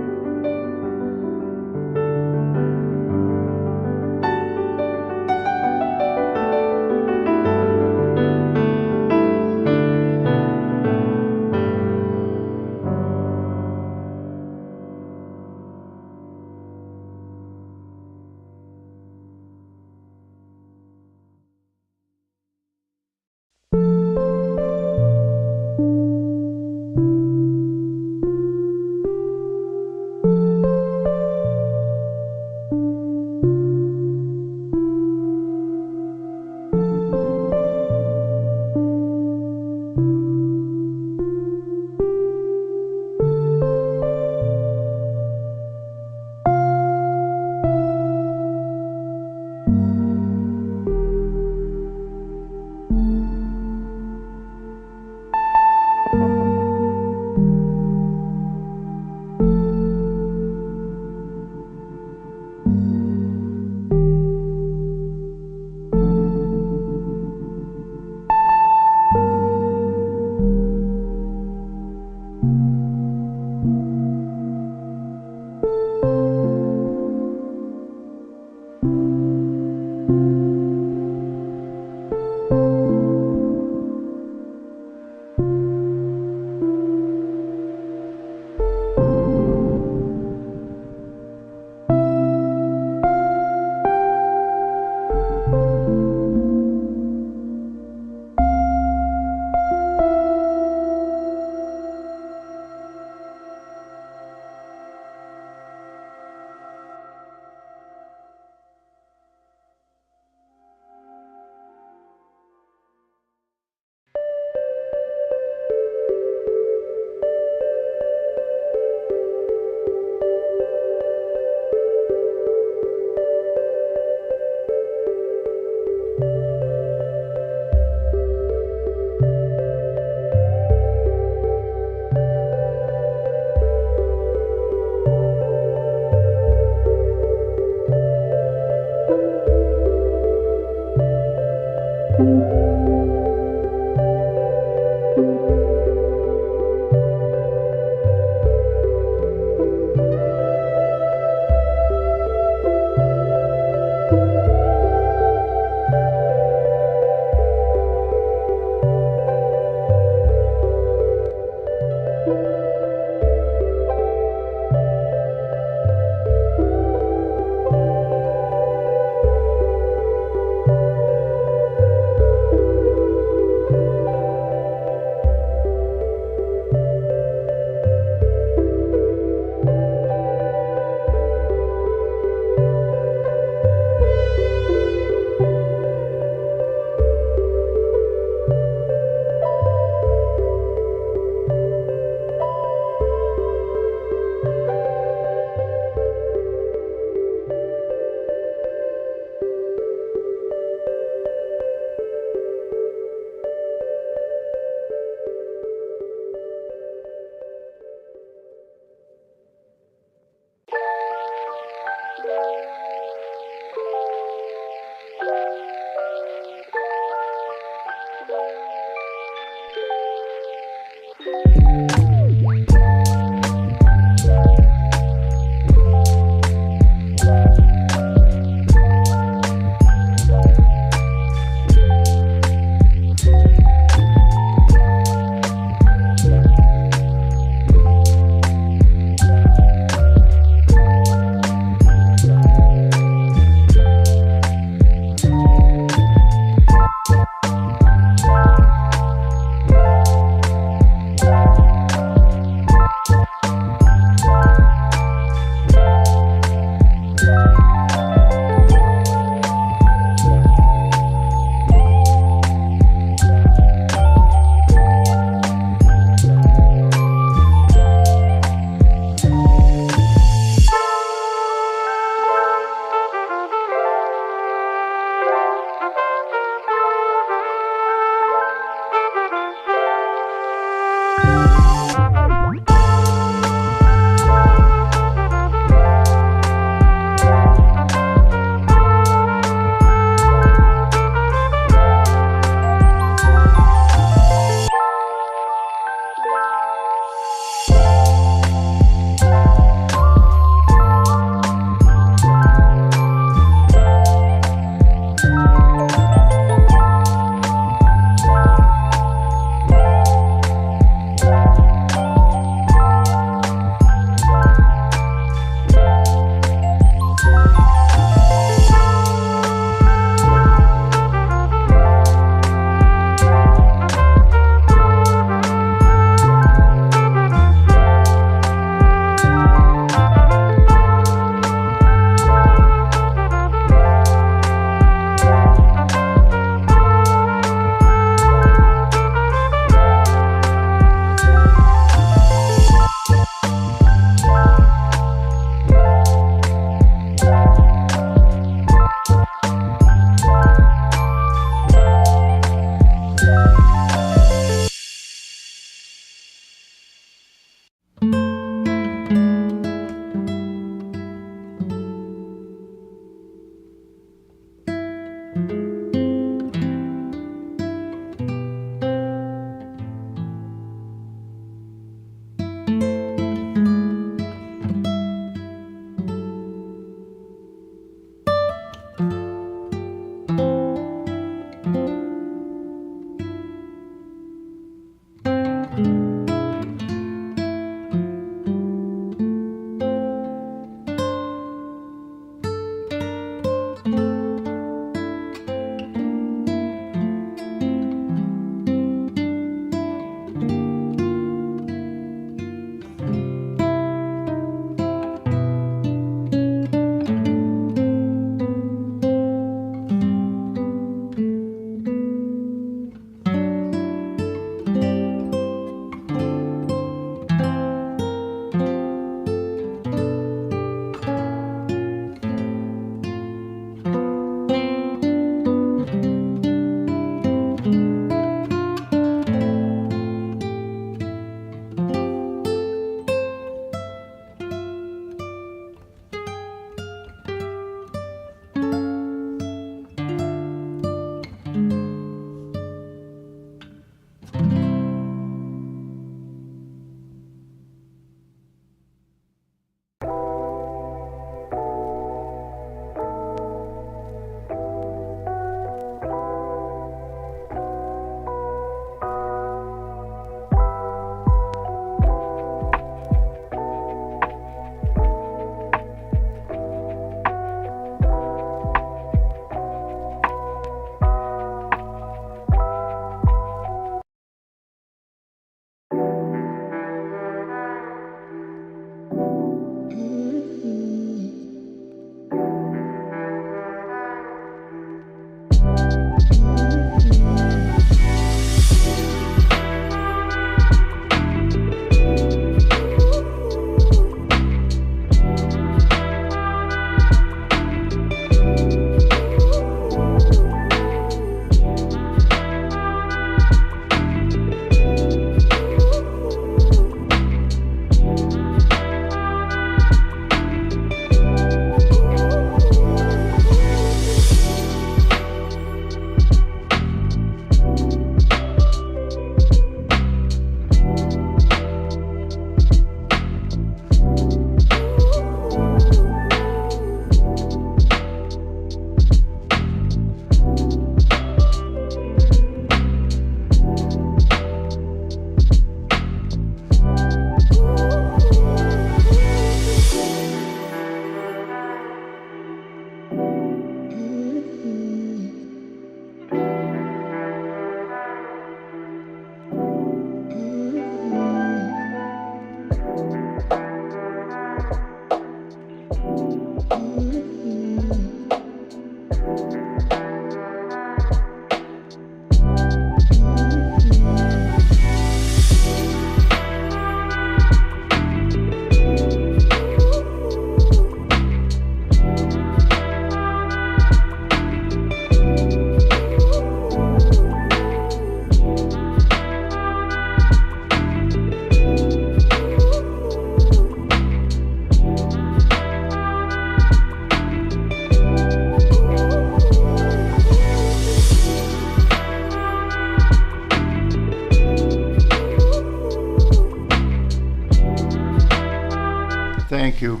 Thank you.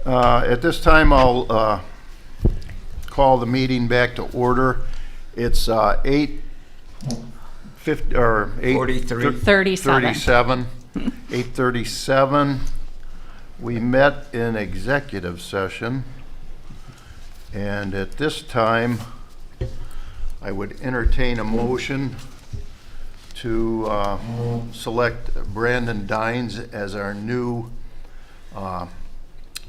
At this time, I'll call the meeting back to order. It's 8:37. We met in executive session, and at this time, I would entertain a motion to select Brandon Dines as our new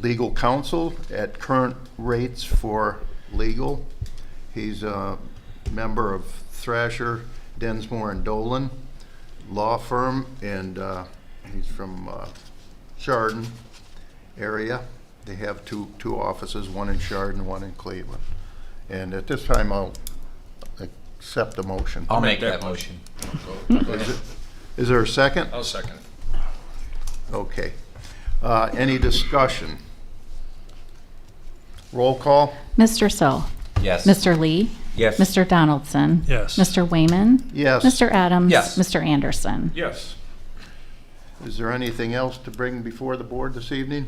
legal counsel at current rates for legal. He's a member of Thrasher, Densmore and Dolan law firm, and he's from Chardon area. They have two offices, one in Chardon, one in Cleveland. And at this time, I'll accept the motion. I'll make that motion. Is there a second? I'll second it. Okay. Any discussion? Roll call? Mr. Sill. Yes. Mr. Lee. Yes. Mr. Donaldson. Yes. Mr. Wayman. Yes. Mr. Adams. Yes. Mr. Anderson. Yes. Is there anything else to bring before the board this evening?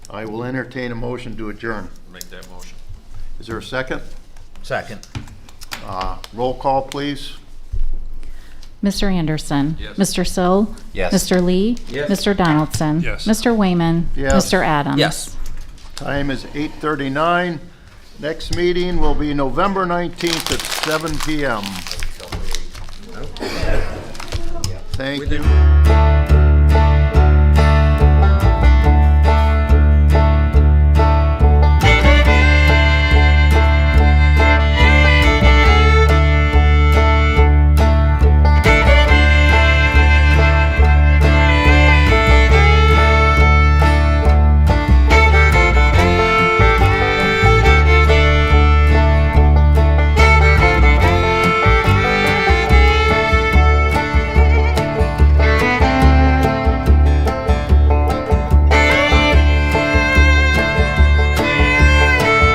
I will entertain a motion to adjourn. Make that motion. Is there a second? Second. Roll call, please. Mr. Anderson. Yes. Mr. Sill. Yes. Mr. Lee. Yes. Mr. Donaldson. Yes. Mr. Wayman. Yes. Mr. Adams. Yes. Time is 8:39. Next meeting will be November 19th at 7 p.m. Thank you.